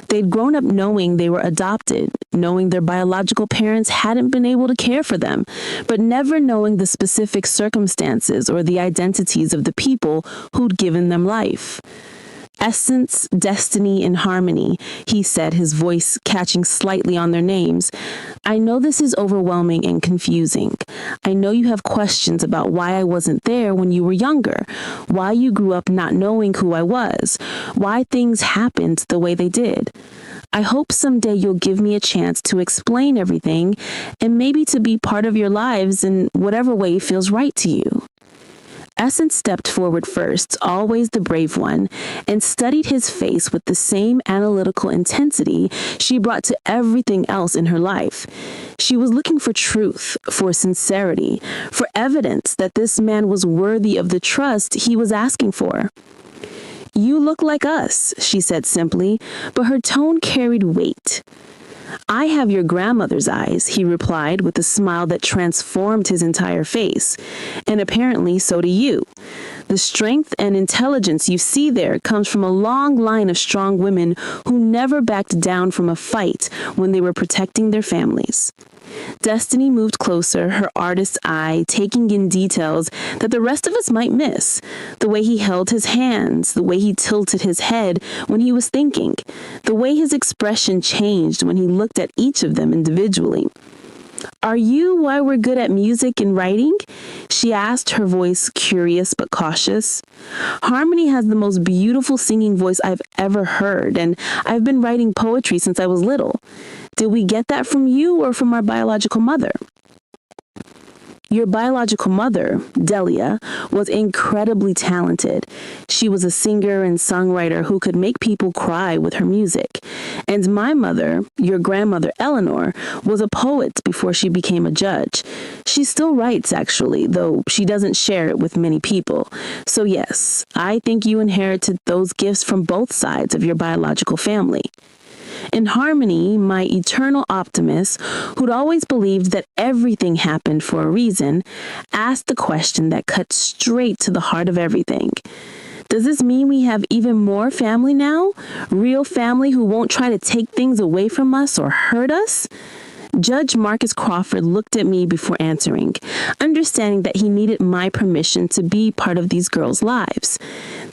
They'd grown up knowing they were adopted, knowing their biological parents hadn't been able to care for them, but never knowing the specific circumstances or the identities of the people who'd given them life. Essence, Destiny, and Harmony, he said, his voice catching slightly on their names. I know this is overwhelming and confusing. I know you have questions about why I wasn't there when you were younger, why you grew up not knowing who I was, why things happened the way they did. I hope someday you'll give me a chance to explain everything and maybe to be part of your lives in whatever way feels right to you. Essence stepped forward first, always the brave one, and studied his face with the same analytical intensity she brought to everything else in her life. She was looking for truth, for sincerity, for evidence that this man was worthy of the trust he was asking for. "You look like us," she said simply, but her tone carried weight. "I have your grandmother's eyes," he replied with a smile that transformed his entire face. "And apparently so do you. The strength and intelligence you see there comes from a long line of strong women who never backed down from a fight when they were protecting their families." Destiny moved closer, her artist's eye taking in details that the rest of us might miss. The way he held his hands, the way he tilted his head when he was thinking, the way his expression changed when he looked at each of them individually. "Are you why we're good at music and writing?" she asked, her voice curious but cautious. "Harmony has the most beautiful singing voice I've ever heard, and I've been writing poetry since I was little. Did we get that from you or from our biological mother?" "Your biological mother, Delia, was incredibly talented. She was a singer and songwriter who could make people cry with her music. And my mother, your grandmother Eleanor, was a poet before she became a judge. She still writes, actually, though she doesn't share it with many people. So yes, I think you inherited those gifts from both sides of your biological family." In Harmony, my eternal optimist, who'd always believed that everything happened for a reason, asked the question that cut straight to the heart of everything. "Does this mean we have even more family now? Real family who won't try to take things away from us or hurt us?" Judge Marcus Crawford looked at me before answering, understanding that he needed my permission to be part of these girls' lives.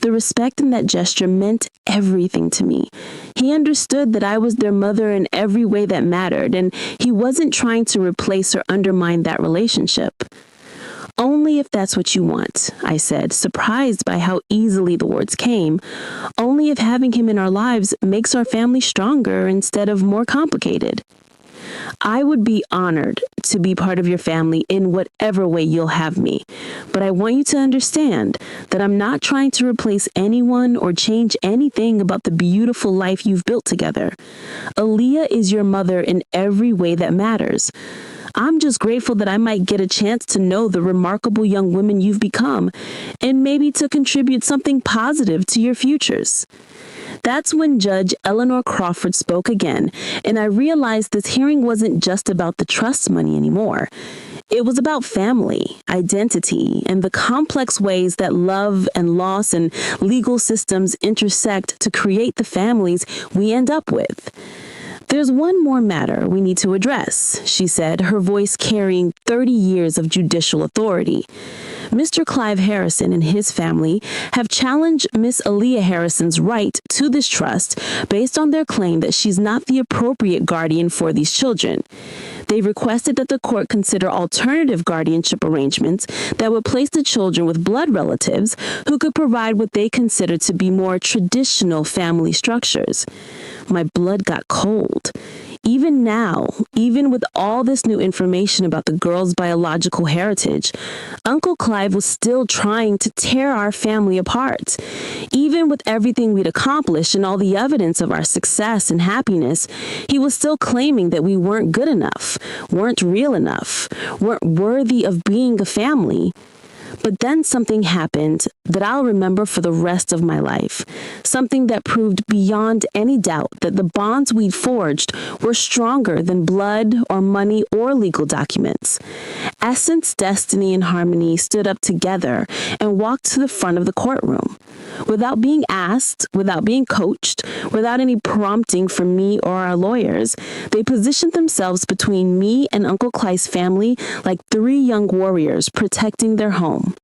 The respect in that gesture meant everything to me. He understood that I was their mother in every way that mattered, and he wasn't trying to replace or undermine that relationship. "Only if that's what you want," I said, surprised by how easily the words came. "Only if having him in our lives makes our family stronger instead of more complicated." "I would be honored to be part of your family in whatever way you'll have me. But I want you to understand that I'm not trying to replace anyone or change anything about the beautiful life you've built together. Aaliyah is your mother in every way that matters. I'm just grateful that I might get a chance to know the remarkable young women you've become and maybe to contribute something positive to your futures." That's when Judge Eleanor Crawford spoke again, and I realized this hearing wasn't just about the trust money anymore. It was about family, identity, and the complex ways that love and loss and legal systems intersect to create the families we end up with. "There's one more matter we need to address," she said, her voice carrying 30 years of judicial authority. "Mr. Clive Harrison and his family have challenged Miss Aaliyah Harrison's right to this trust based on their claim that she's not the appropriate guardian for these children. They've requested that the court consider alternative guardianship arrangements that would place the children with blood relatives who could provide what they consider to be more traditional family structures." My blood got cold. Even now, even with all this new information about the girl's biological heritage, Uncle Clive was still trying to tear our family apart. Even with everything we'd accomplished and all the evidence of our success and happiness, he was still claiming that we weren't good enough, weren't real enough, weren't worthy of being a family. But then something happened that I'll remember for the rest of my life. Something that proved beyond any doubt that the bonds we'd forged were stronger than blood or money or legal documents. Essence, Destiny, and Harmony stood up together and walked to the front of the courtroom. Without being asked, without being coached, without any prompting from me or our lawyers, they positioned themselves between me and Uncle Clive's family like three young warriors protecting their home.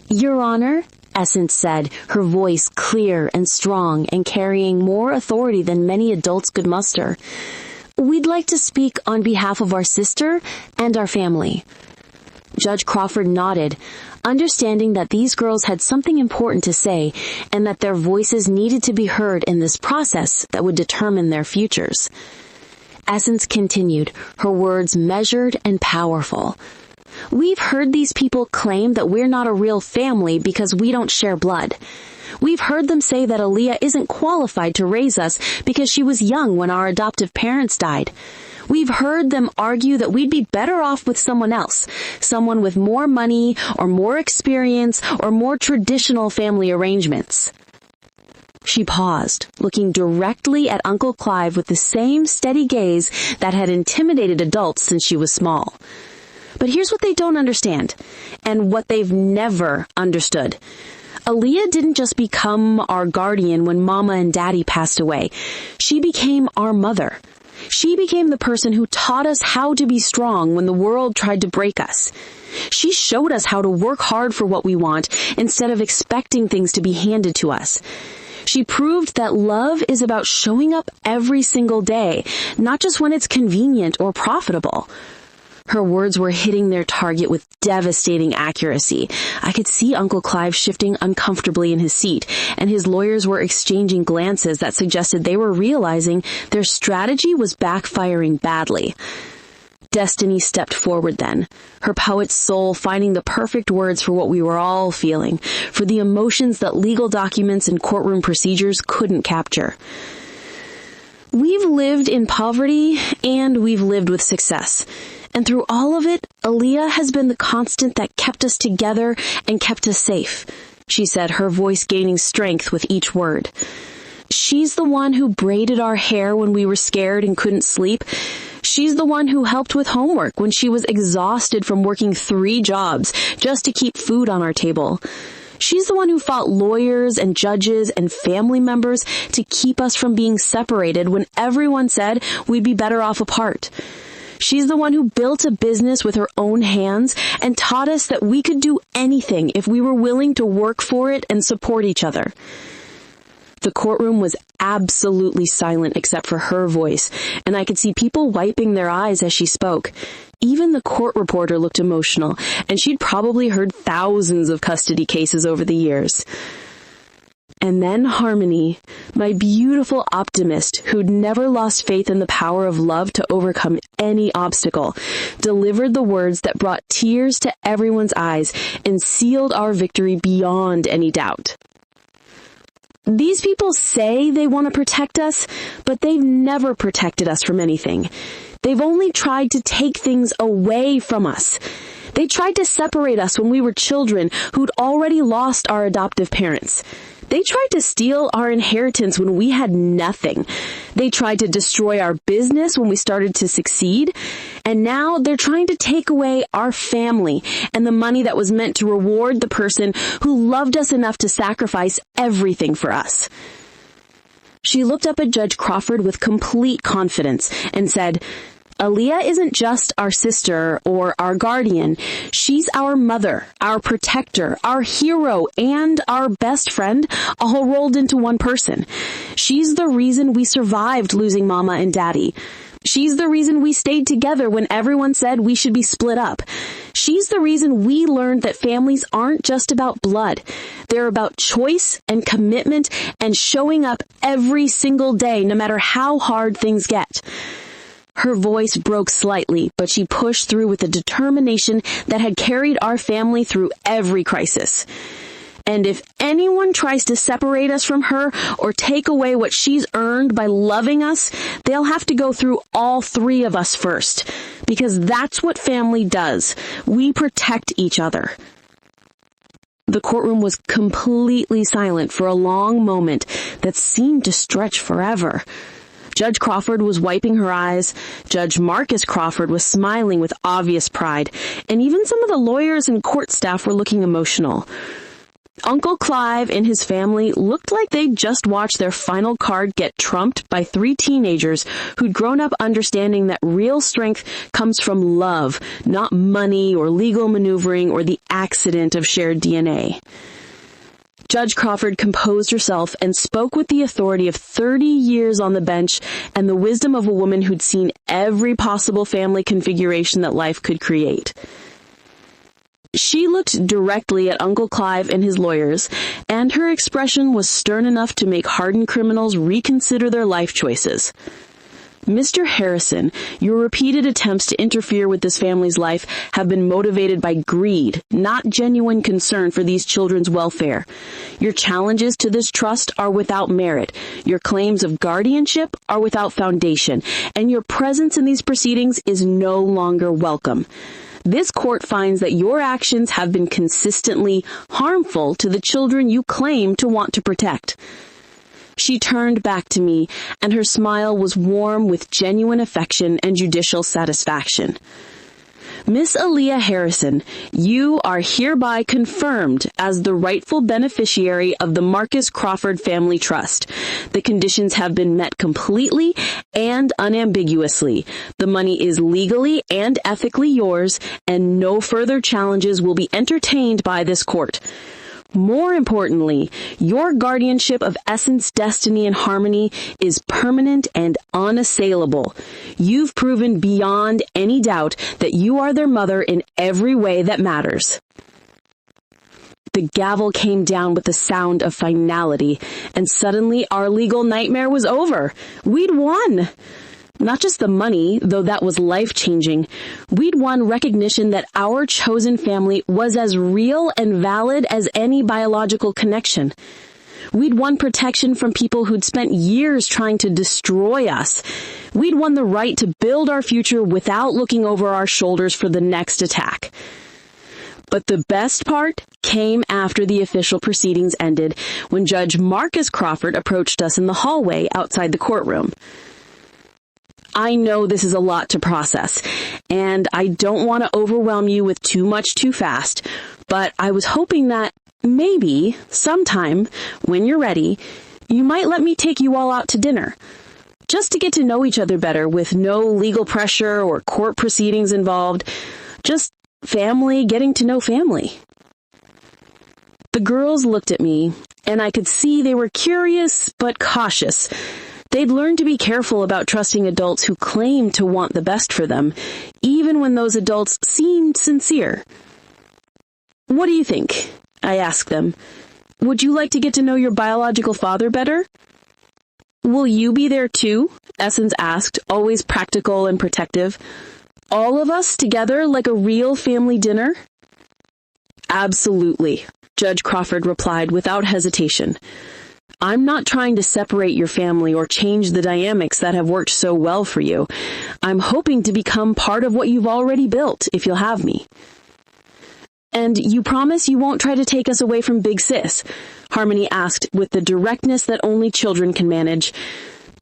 "Your Honor," Essence said, her voice clear and strong and carrying more authority than many adults could muster, "we'd like to speak on behalf of our sister and our family." Judge Crawford nodded, understanding that these girls had something important to say and that their voices needed to be heard in this process that would determine their futures. Essence continued, her words measured and powerful. We've heard these people claim that we're not a real family because we don't share blood. We've heard them say that Aaliyah isn't qualified to raise us because she was young when our adoptive parents died. We've heard them argue that we'd be better off with someone else, someone with more money or more experience or more traditional family arrangements. She paused, looking directly at Uncle Clive with the same steady gaze that had intimidated adults since she was small. But here's what they don't understand, and what they've never understood. Aaliyah didn't just become our guardian when Mama and Daddy passed away. She became our mother. She became the person who taught us how to be strong when the world tried to break us. She showed us how to work hard for what we want instead of expecting things to be handed to us. She proved that love is about showing up every single day, not just when it's convenient or profitable. Her words were hitting their target with devastating accuracy. I could see Uncle Clive shifting uncomfortably in his seat, and his lawyers were exchanging glances that suggested they were realizing their strategy was backfiring badly. Destiny stepped forward then, her poet's soul finding the perfect words for what we were all feeling, for the emotions that legal documents and courtroom procedures couldn't capture. We've lived in poverty, and we've lived with success. And through all of it, Aaliyah has been the constant that kept us together and kept us safe, she said, her voice gaining strength with each word. She's the one who braided our hair when we were scared and couldn't sleep. She's the one who helped with homework when she was exhausted from working 3 jobs just to keep food on our table. She's the one who fought lawyers and judges and family members to keep us from being separated when everyone said we'd be better off apart. She's the one who built a business with her own hands and taught us that we could do anything if we were willing to work for it and support each other. The courtroom was absolutely silent except for her voice, and I could see people wiping their eyes as she spoke. Even the court reporter looked emotional, and she'd probably heard thousands of custody cases over the years. And then Harmony, my beautiful optimist who'd never lost faith in the power of love to overcome any obstacle, delivered the words that brought tears to everyone's eyes and sealed our victory beyond any doubt. These people say they want to protect us, but they've never protected us from anything. They've only tried to take things away from us. They tried to separate us when we were children who'd already lost our adoptive parents. They tried to steal our inheritance when we had nothing. They tried to destroy our business when we started to succeed. And now they're trying to take away our family and the money that was meant to reward the person who loved us enough to sacrifice everything for us. She looked up at Judge Crawford with complete confidence and said, Aaliyah isn't just our sister or our guardian. She's our mother, our protector, our hero, and our best friend, all rolled into one person. She's the reason we survived losing Mama and Daddy. She's the reason we stayed together when everyone said we should be split up. She's the reason we learned that families aren't just about blood. They're about choice and commitment and showing up every single day, no matter how hard things get. Her voice broke slightly, but she pushed through with a determination that had carried our family through every crisis. And if anyone tries to separate us from her or take away what she's earned by loving us, they'll have to go through all 3 of us first, because that's what family does. We protect each other. The courtroom was completely silent for a long moment that seemed to stretch forever. Judge Crawford was wiping her eyes, Judge Marcus Crawford was smiling with obvious pride, and even some of the lawyers and court staff were looking emotional. Uncle Clive and his family looked like they'd just watched their final card get trumped by 3 teenagers who'd grown up understanding that real strength comes from love, not money or legal maneuvering or the accident of shared DNA. Judge Crawford composed herself and spoke with the authority of 30 years on the bench and the wisdom of a woman who'd seen every possible family configuration that life could create. She looked directly at Uncle Clive and his lawyers, and her expression was stern enough to make hardened criminals reconsider their life choices. Mr. Harrison, your repeated attempts to interfere with this family's life have been motivated by greed, not genuine concern for these children's welfare. Your challenges to this trust are without merit. Your claims of guardianship are without foundation, and your presence in these proceedings is no longer welcome. This court finds that your actions have been consistently harmful to the children you claim to want to protect. She turned back to me, and her smile was warm with genuine affection and judicial satisfaction. Miss Aaliyah Harrison, you are hereby confirmed as the rightful beneficiary of the Marcus Crawford Family Trust. The conditions have been met completely and unambiguously. The money is legally and ethically yours, and no further challenges will be entertained by this court. More importantly, your guardianship of Essence, Destiny, and Harmony is permanent and unassailable. You've proven beyond any doubt that you are their mother in every way that matters. The gavel came down with the sound of finality, and suddenly our legal nightmare was over. We'd won. Not just the money, though that was life-changing. We'd won recognition that our chosen family was as real and valid as any biological connection. We'd won protection from people who'd spent years trying to destroy us. We'd won the right to build our future without looking over our shoulders for the next attack. But the best part came after the official proceedings ended, when Judge Marcus Crawford approached us in the hallway outside the courtroom. I know this is a lot to process, and I don't want to overwhelm you with too much too fast, but I was hoping that maybe sometime when you're ready, you might let me take you all out to dinner, just to get to know each other better with no legal pressure or court proceedings involved, just family getting to know family. The girls looked at me, and I could see they were curious but cautious. They'd learned to be careful about trusting adults who claim to want the best for them, even when those adults seemed sincere. What do you think? I asked them. Would you like to get to know your biological father better? Will you be there too? Essence asked, always practical and protective. All of us together like a real family dinner? Absolutely, Judge Crawford replied without hesitation. I'm not trying to separate your family or change the dynamics that have worked so well for you. I'm hoping to become part of what you've already built, if you'll have me. And you promise you won't try to take us away from Big Sis? Harmony asked with the directness that only children can manage.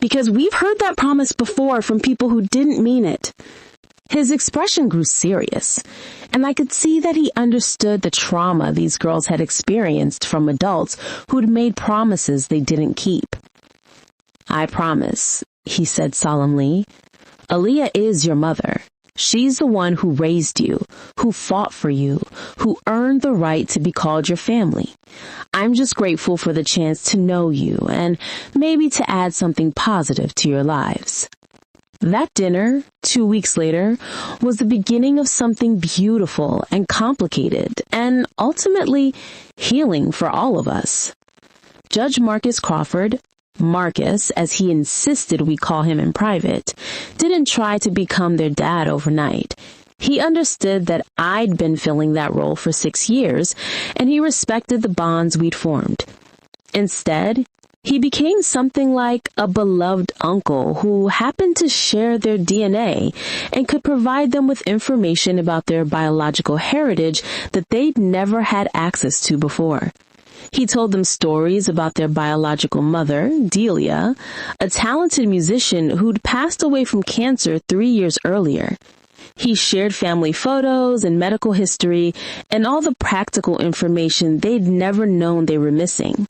Because we've heard that promise before from people who didn't mean it. His expression grew serious, and I could see that he understood the trauma these girls had experienced from adults who'd made promises they didn't keep. I promise, he said solemnly. Aaliyah is your mother. She's the one who raised you, who fought for you, who earned the right to be called your family. I'm just grateful for the chance to know you and maybe to add something positive to your lives. That dinner, 2 weeks later, was the beginning of something beautiful and complicated and ultimately healing for all of us. Judge Marcus Crawford, Marcus, as he insisted we call him in private, didn't try to become their dad overnight. He understood that I'd been filling that role for 6 years, and he respected the bonds we'd formed. Instead, he became something like a beloved uncle who happened to share their DNA and could provide them with information about their biological heritage that they'd never had access to before. He told them stories about their biological mother, Delia, a talented musician who'd passed away from cancer 3 years earlier. He shared family photos and medical history and all the practical information they'd never known they were missing.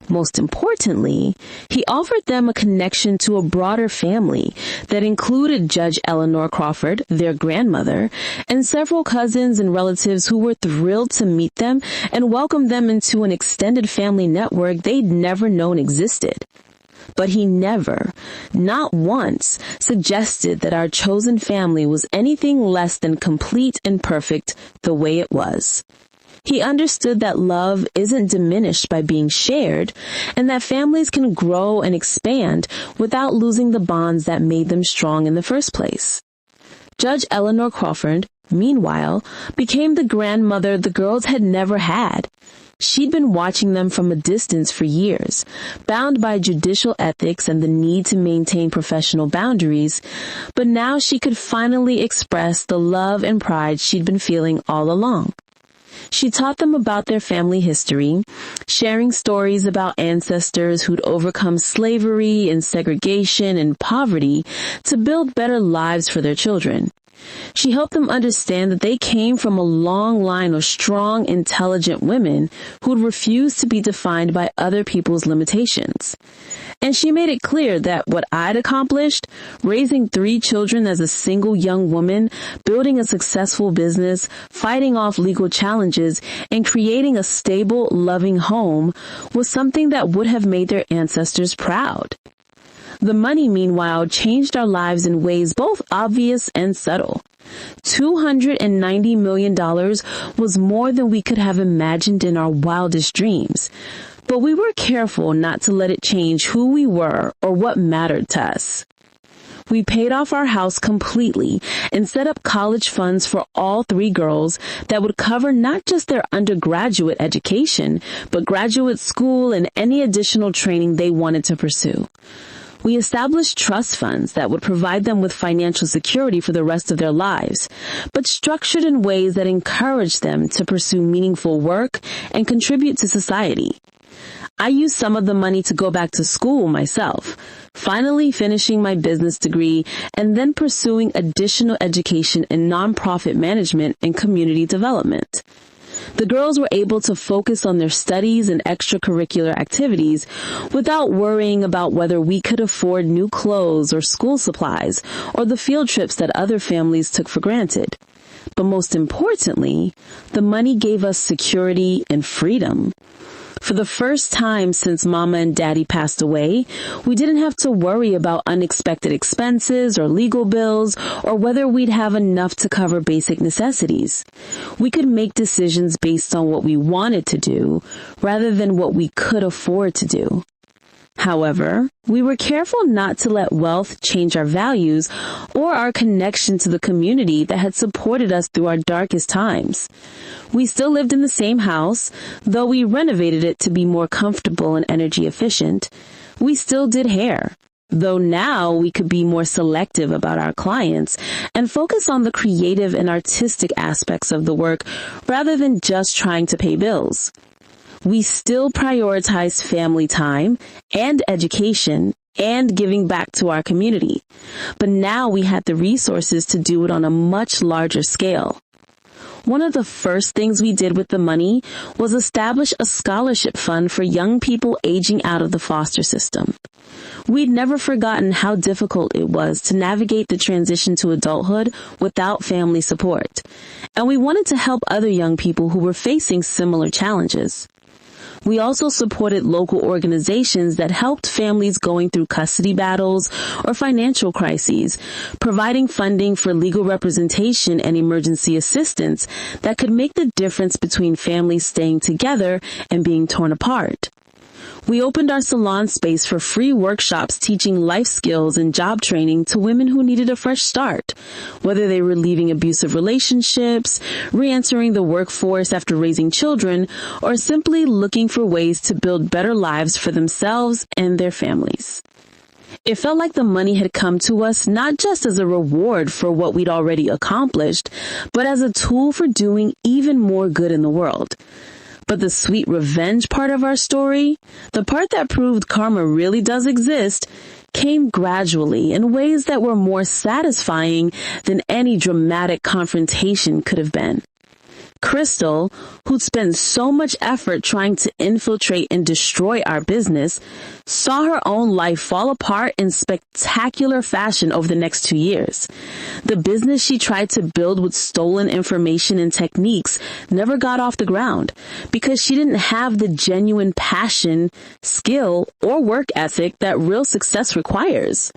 Most importantly, he offered them a connection to a broader family that included Judge Eleanor Crawford, their grandmother, and several cousins and relatives who were thrilled to meet them and welcome them into an extended family network they'd never known existed. But he never, not once, suggested that our chosen family was anything less than complete and perfect the way it was. He understood that love isn't diminished by being shared, and that families can grow and expand without losing the bonds that made them strong in the first place. Judge Eleanor Crawford, meanwhile, became the grandmother the girls had never had. She'd been watching them from a distance for years, bound by judicial ethics and the need to maintain professional boundaries, but now she could finally express the love and pride she'd been feeling all along. She taught them about their family history, sharing stories about ancestors who'd overcome slavery and segregation and poverty to build better lives for their children. She helped them understand that they came from a long line of strong, intelligent women who'd refused to be defined by other people's limitations. And she made it clear that what I'd accomplished, raising 3 children as a single young woman, building a successful business, fighting off legal challenges, and creating a stable, loving home, was something that would have made their ancestors proud. The money, meanwhile, changed our lives in ways both obvious and subtle. $290 million was more than we could have imagined in our wildest dreams. But we were careful not to let it change who we were or what mattered to us. We paid off our house completely and set up college funds for all 3 girls that would cover not just their undergraduate education, but graduate school and any additional training they wanted to pursue. We established trust funds that would provide them with financial security for the rest of their lives, but structured in ways that encouraged them to pursue meaningful work and contribute to society. I used some of the money to go back to school myself, finally finishing my business degree and then pursuing additional education in nonprofit management and community development. The girls were able to focus on their studies and extracurricular activities without worrying about whether we could afford new clothes or school supplies or the field trips that other families took for granted. But most importantly, the money gave us security and freedom. For the first time since Mama and Daddy passed away, we didn't have to worry about unexpected expenses or legal bills or whether we'd have enough to cover basic necessities. We could make decisions based on what we wanted to do rather than what we could afford to do. However, we were careful not to let wealth change our values or our connection to the community that had supported us through our darkest times. We still lived in the same house, though we renovated it to be more comfortable and energy efficient. We still did hair, though now we could be more selective about our clients and focus on the creative and artistic aspects of the work rather than just trying to pay bills. We still prioritized family time and education and giving back to our community. But now we had the resources to do it on a much larger scale. One of the first things we did with the money was establish a scholarship fund for young people aging out of the foster system. We'd never forgotten how difficult it was to navigate the transition to adulthood without family support, and we wanted to help other young people who were facing similar challenges. We also supported local organizations that helped families going through custody battles or financial crises, providing funding for legal representation and emergency assistance that could make the difference between families staying together and being torn apart. We opened our salon space for free workshops teaching life skills and job training to women who needed a fresh start, whether they were leaving abusive relationships, re-entering the workforce after raising children, or simply looking for ways to build better lives for themselves and their families. It felt like the money had come to us not just as a reward for what we'd already accomplished, but as a tool for doing even more good in the world. But the sweet revenge part of our story, the part that proved karma really does exist, came gradually in ways that were more satisfying than any dramatic confrontation could have been. Crystal, who'd spent so much effort trying to infiltrate and destroy our business, saw her own life fall apart in spectacular fashion over the next 2 years. The business she tried to build with stolen information and techniques never got off the ground because she didn't have the genuine passion, skill, or work ethic that real success requires.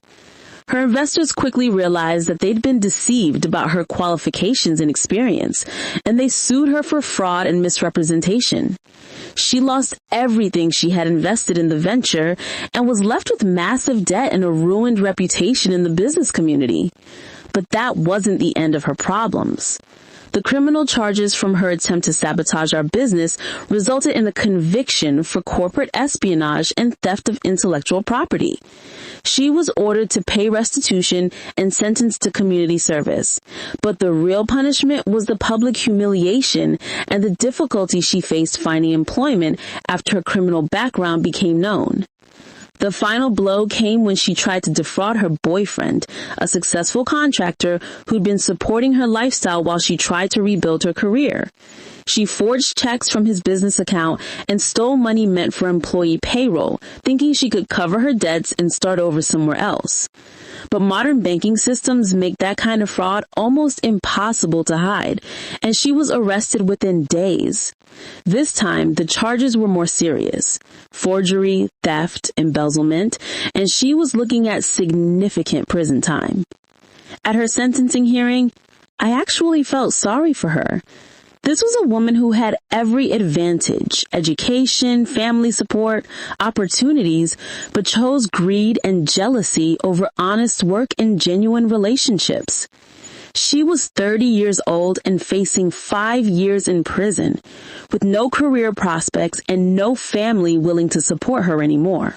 Her investors quickly realized that they'd been deceived about her qualifications and experience, and they sued her for fraud and misrepresentation. She lost everything she had invested in the venture and was left with massive debt and a ruined reputation in the business community. But that wasn't the end of her problems. The criminal charges from her attempt to sabotage our business resulted in a conviction for corporate espionage and theft of intellectual property. She was ordered to pay restitution and sentenced to community service. But the real punishment was the public humiliation and the difficulty she faced finding employment after her criminal background became known. The final blow came when she tried to defraud her boyfriend, a successful contractor who'd been supporting her lifestyle while she tried to rebuild her career. She forged checks from his business account and stole money meant for employee payroll, thinking she could cover her debts and start over somewhere else. But modern banking systems make that kind of fraud almost impossible to hide, and she was arrested within days. This time, the charges were more serious: forgery, theft, embezzlement, and she was looking at significant prison time. At her sentencing hearing, I actually felt sorry for her. This was a woman who had every advantage: education, family support, opportunities, but chose greed and jealousy over honest work and genuine relationships. She was 30 years old and facing 5 years in prison, with no career prospects and no family willing to support her anymore.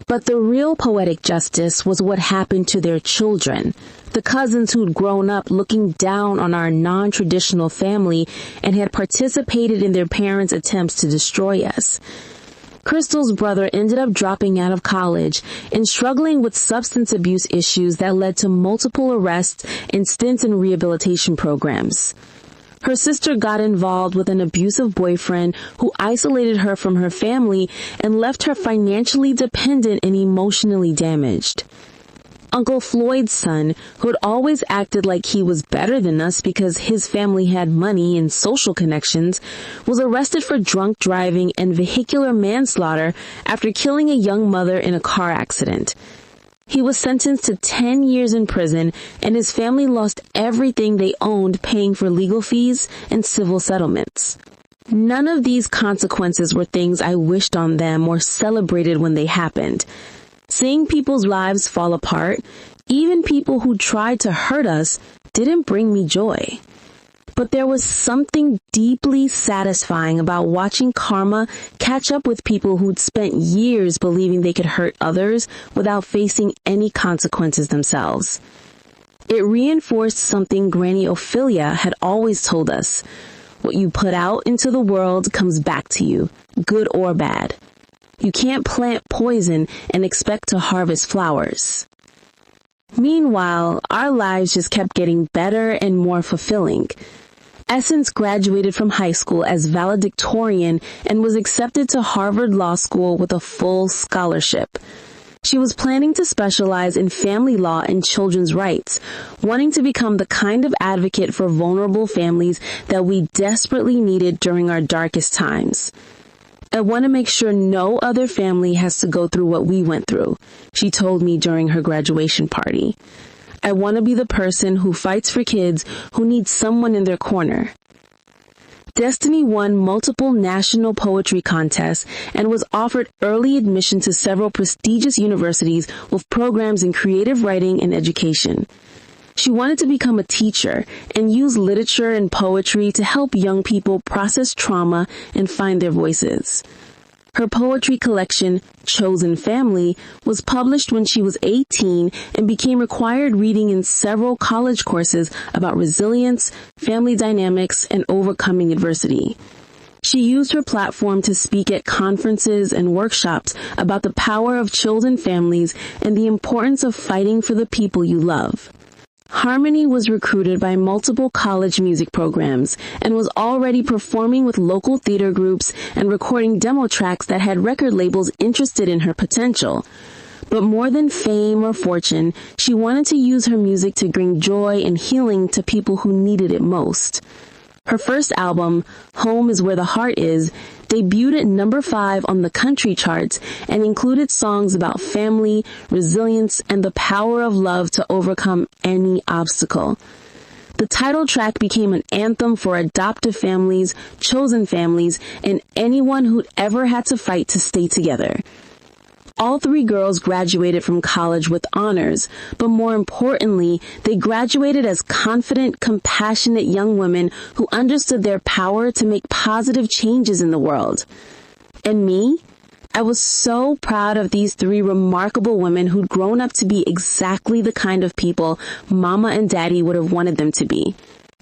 But the real poetic justice was what happened to their children, the cousins who'd grown up looking down on our non-traditional family and had participated in their parents' attempts to destroy us. Crystal's brother ended up dropping out of college and struggling with substance abuse issues that led to multiple arrests and stints in rehabilitation programs. Her sister got involved with an abusive boyfriend who isolated her from her family and left her financially dependent and emotionally damaged. Uncle Floyd's son, who had always acted like he was better than us because his family had money and social connections, was arrested for drunk driving and vehicular manslaughter after killing a young mother in a car accident. He was sentenced to 10 years in prison, and his family lost everything they owned paying for legal fees and civil settlements. None of these consequences were things I wished on them or celebrated when they happened. Seeing people's lives fall apart, even people who tried to hurt us, didn't bring me joy. But there was something deeply satisfying about watching karma catch up with people who'd spent years believing they could hurt others without facing any consequences themselves. It reinforced something Granny Ophelia had always told us: what you put out into the world comes back to you, good or bad. You can't plant poison and expect to harvest flowers. Meanwhile, our lives just kept getting better and more fulfilling. Essence graduated from high school as valedictorian and was accepted to Harvard Law School with a full scholarship. She was planning to specialize in family law and children's rights, wanting to become the kind of advocate for vulnerable families that we desperately needed during our darkest times. I want to make sure no other family has to go through what we went through, she told me during her graduation party. I want to be the person who fights for kids who need someone in their corner. Destiny won multiple national poetry contests and was offered early admission to several prestigious universities with programs in creative writing and education. She wanted to become a teacher and use literature and poetry to help young people process trauma and find their voices. Her poetry collection, Chosen Family, was published when she was 18 and became required reading in several college courses about resilience, family dynamics, and overcoming adversity. She used her platform to speak at conferences and workshops about the power of chosen families and the importance of fighting for the people you love. Harmony was recruited by multiple college music programs and was already performing with local theater groups and recording demo tracks that had record labels interested in her potential. But more than fame or fortune, she wanted to use her music to bring joy and healing to people who needed it most. Her first album, Home is Where the Heart Is, debuted at number 5 on the country charts and included songs about family, resilience, and the power of love to overcome any obstacle. The title track became an anthem for adoptive families, chosen families, and anyone who'd ever had to fight to stay together. All 3 girls graduated from college with honors, but more importantly, they graduated as confident, compassionate young women who understood their power to make positive changes in the world. And me? I was so proud of these 3 remarkable women who'd grown up to be exactly the kind of people Mama and Daddy would have wanted them to be.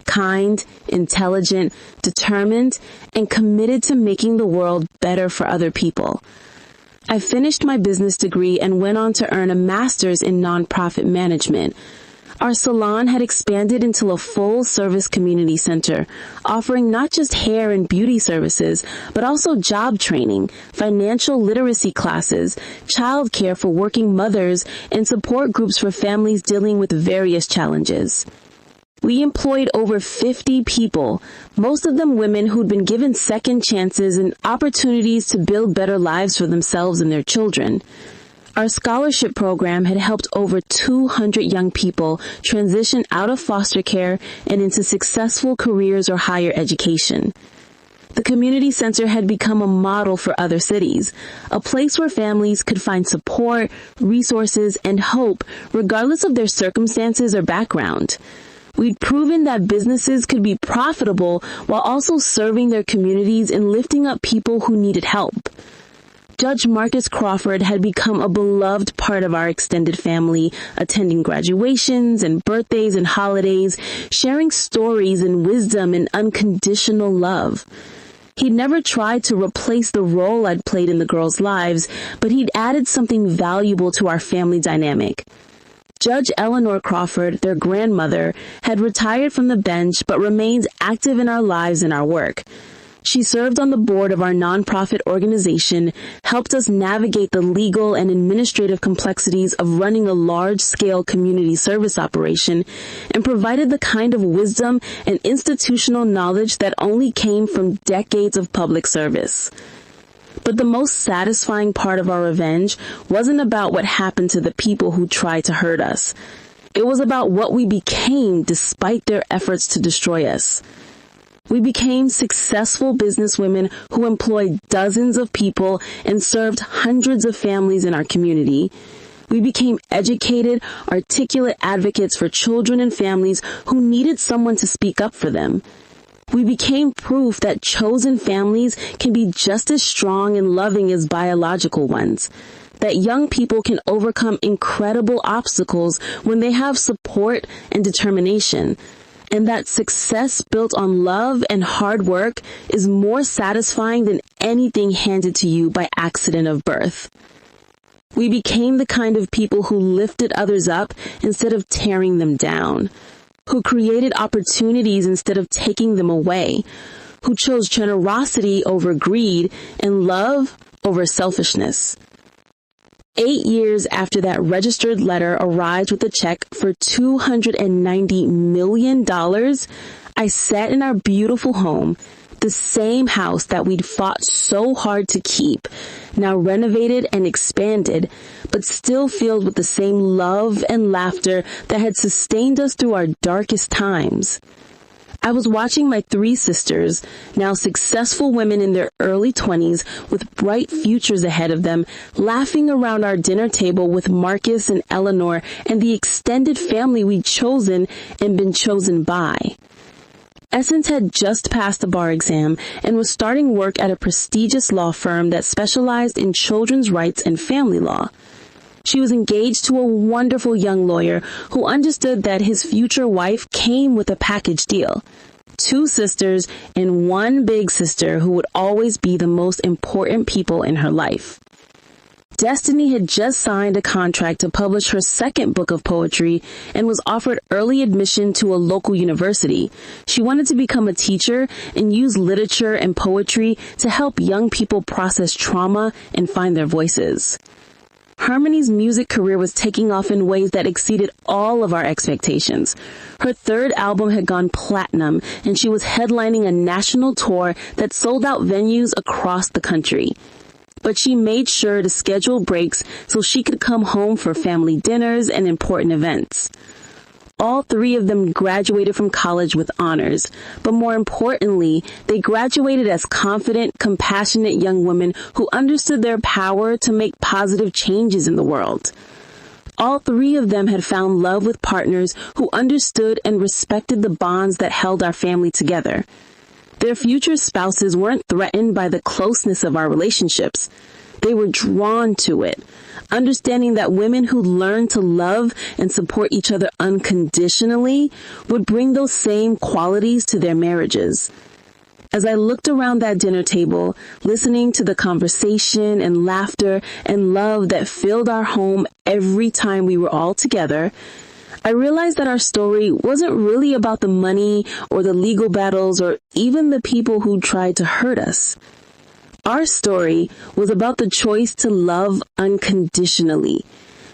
Kind, intelligent, determined, and committed to making the world better for other people. I finished my business degree and went on to earn a master's in nonprofit management. Our salon had expanded into a full-service community center, offering not just hair and beauty services, but also job training, financial literacy classes, childcare for working mothers, and support groups for families dealing with various challenges. We employed over 50 people, most of them women who'd been given second chances and opportunities to build better lives for themselves and their children. Our scholarship program had helped over 200 young people transition out of foster care and into successful careers or higher education. The community center had become a model for other cities, a place where families could find support, resources, and hope regardless of their circumstances or background. We'd proven that businesses could be profitable while also serving their communities and lifting up people who needed help. Judge Marcus Crawford had become a beloved part of our extended family, attending graduations and birthdays and holidays, sharing stories and wisdom and unconditional love. He'd never tried to replace the role I'd played in the girls' lives, but he'd added something valuable to our family dynamic. Judge Eleanor Crawford, their grandmother, had retired from the bench but remained active in our lives and our work. She served on the board of our nonprofit organization, helped us navigate the legal and administrative complexities of running a large-scale community service operation, and provided the kind of wisdom and institutional knowledge that only came from decades of public service. But the most satisfying part of our revenge wasn't about what happened to the people who tried to hurt us. It was about what we became despite their efforts to destroy us. We became successful businesswomen who employed dozens of people and served hundreds of families in our community. We became educated, articulate advocates for children and families who needed someone to speak up for them. We became proof that chosen families can be just as strong and loving as biological ones, that young people can overcome incredible obstacles when they have support and determination, and that success built on love and hard work is more satisfying than anything handed to you by accident of birth. We became the kind of people who lifted others up instead of tearing them down, who created opportunities instead of taking them away, who chose generosity over greed and love over selfishness. 8 years after that registered letter arrived with a check for $290 million, I sat in our beautiful home, the same house that we'd fought so hard to keep, now renovated and expanded, but still filled with the same love and laughter that had sustained us through our darkest times. I was watching my 3 sisters, now successful women in their early 20s with bright futures ahead of them, laughing around our dinner table with Marcus and Eleanor and the extended family we'd chosen and been chosen by. Essence had just passed the bar exam and was starting work at a prestigious law firm that specialized in children's rights and family law. She was engaged to a wonderful young lawyer who understood that his future wife came with a package deal. 2 sisters and 1 big sister who would always be the most important people in her life. Destiny had just signed a contract to publish her 2nd book of poetry and was offered early admission to a local university. She wanted to become a teacher and use literature and poetry to help young people process trauma and find their voices. Harmony's music career was taking off in ways that exceeded all of our expectations. Her third album had gone platinum, and she was headlining a national tour that sold out venues across the country. But she made sure to schedule breaks so she could come home for family dinners and important events. All three of them graduated from college with honors, but more importantly, they graduated as confident, compassionate young women who understood their power to make positive changes in the world. All three of them had found love with partners who understood and respected the bonds that held our family together. Their future spouses weren't threatened by the closeness of our relationships. They were drawn to it, understanding that women who learned to love and support each other unconditionally would bring those same qualities to their marriages. As I looked around that dinner table, listening to the conversation and laughter and love that filled our home every time we were all together, I realized that our story wasn't really about the money or the legal battles or even the people who tried to hurt us. Our story was about the choice to love unconditionally,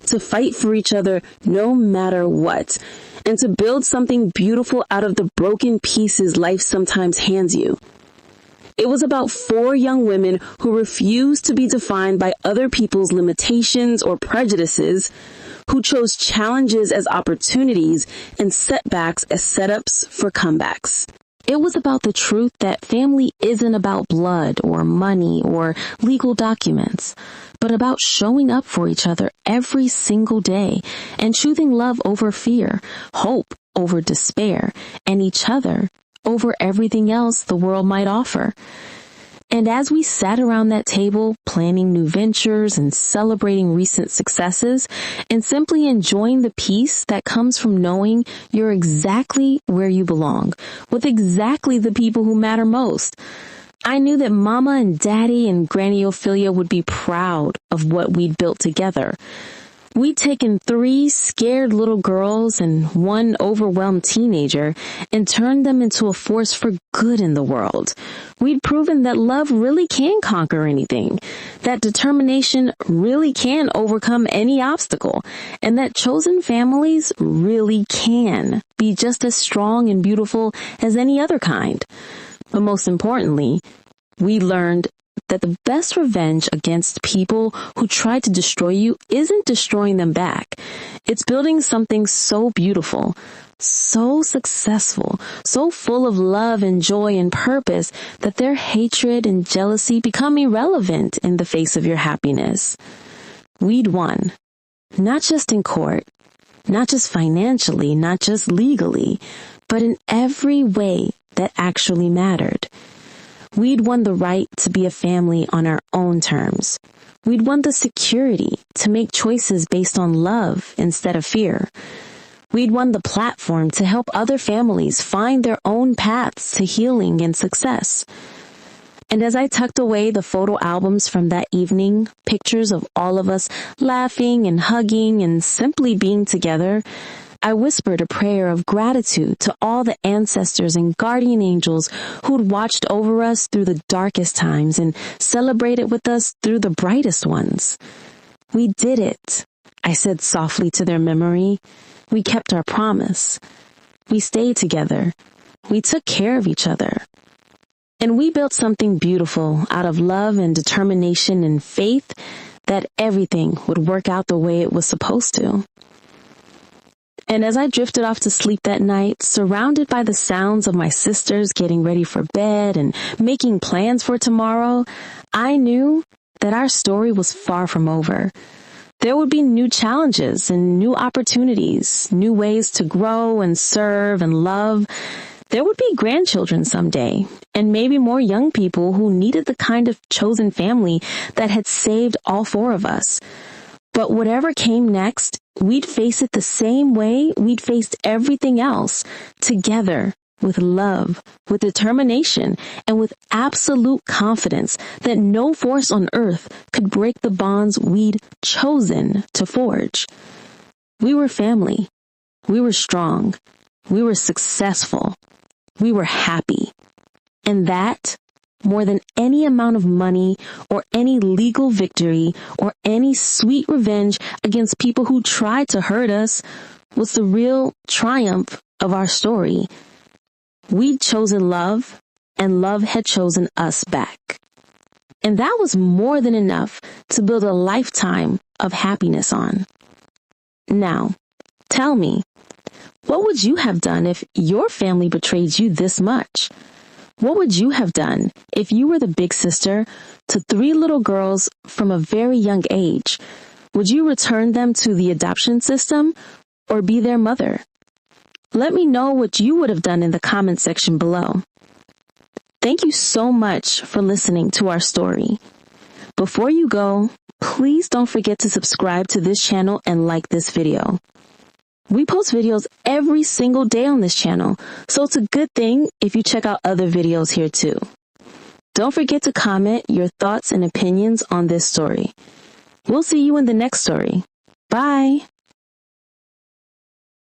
to fight for each other no matter what, and to build something beautiful out of the broken pieces life sometimes hands you. It was about 4 young women who refused to be defined by other people's limitations or prejudices, who chose challenges as opportunities and setbacks as setups for comebacks. It was about the truth that family isn't about blood or money or legal documents, but about showing up for each other every single day and choosing love over fear, hope over despair, and each other over everything else the world might offer. And as we sat around that table, planning new ventures and celebrating recent successes, and simply enjoying the peace that comes from knowing you're exactly where you belong, with exactly the people who matter most, I knew that Mama and Daddy and Granny Ophelia would be proud of what we'd built together. We'd taken 3 scared little girls and 1 overwhelmed teenager and turned them into a force for good in the world. We'd proven that love really can conquer anything, that determination really can overcome any obstacle, and that chosen families really can be just as strong and beautiful as any other kind. But most importantly, we learned that the best revenge against people who try to destroy you isn't destroying them back. It's building something so beautiful, so successful, so full of love and joy and purpose that their hatred and jealousy become irrelevant in the face of your happiness. We'd won, not just in court, not just financially, not just legally, but in every way that actually mattered. We'd won the right to be a family on our own terms. We'd won the security to make choices based on love instead of fear. We'd won the platform to help other families find their own paths to healing and success. And as I tucked away the photo albums from that evening, pictures of all of us laughing and hugging and simply being together, I whispered a prayer of gratitude to all the ancestors and guardian angels who'd watched over us through the darkest times and celebrated with us through the brightest ones. We did it, I said softly to their memory. We kept our promise. We stayed together. We took care of each other. And we built something beautiful out of love and determination and faith that everything would work out the way it was supposed to. And as I drifted off to sleep that night, surrounded by the sounds of my sisters getting ready for bed and making plans for tomorrow, I knew that our story was far from over. There would be new challenges and new opportunities, new ways to grow and serve and love. There would be grandchildren someday, and maybe more young people who needed the kind of chosen family that had saved all 4 of us. But whatever came next, we'd face it the same way we'd faced everything else, together, with love, with determination, and with absolute confidence that no force on earth could break the bonds we'd chosen to forge. We were family. We were strong. We were successful. We were happy. And that more than any amount of money or any legal victory or any sweet revenge against people who tried to hurt us, was the real triumph of our story. We'd chosen love, and love had chosen us back. And that was more than enough to build a lifetime of happiness on. Now, tell me, what would you have done if your family betrayed you this much? What would you have done if you were the big sister to 3 little girls from a very young age? Would you return them to the adoption system or be their mother? Let me know what you would have done in the comment section below. Thank you so much for listening to our story. Before you go, please don't forget to subscribe to this channel and like this video. We post videos every single day on this channel, so it's a good thing if you check out other videos here too. Don't forget to comment your thoughts and opinions on this story. We'll see you in the next story. Bye!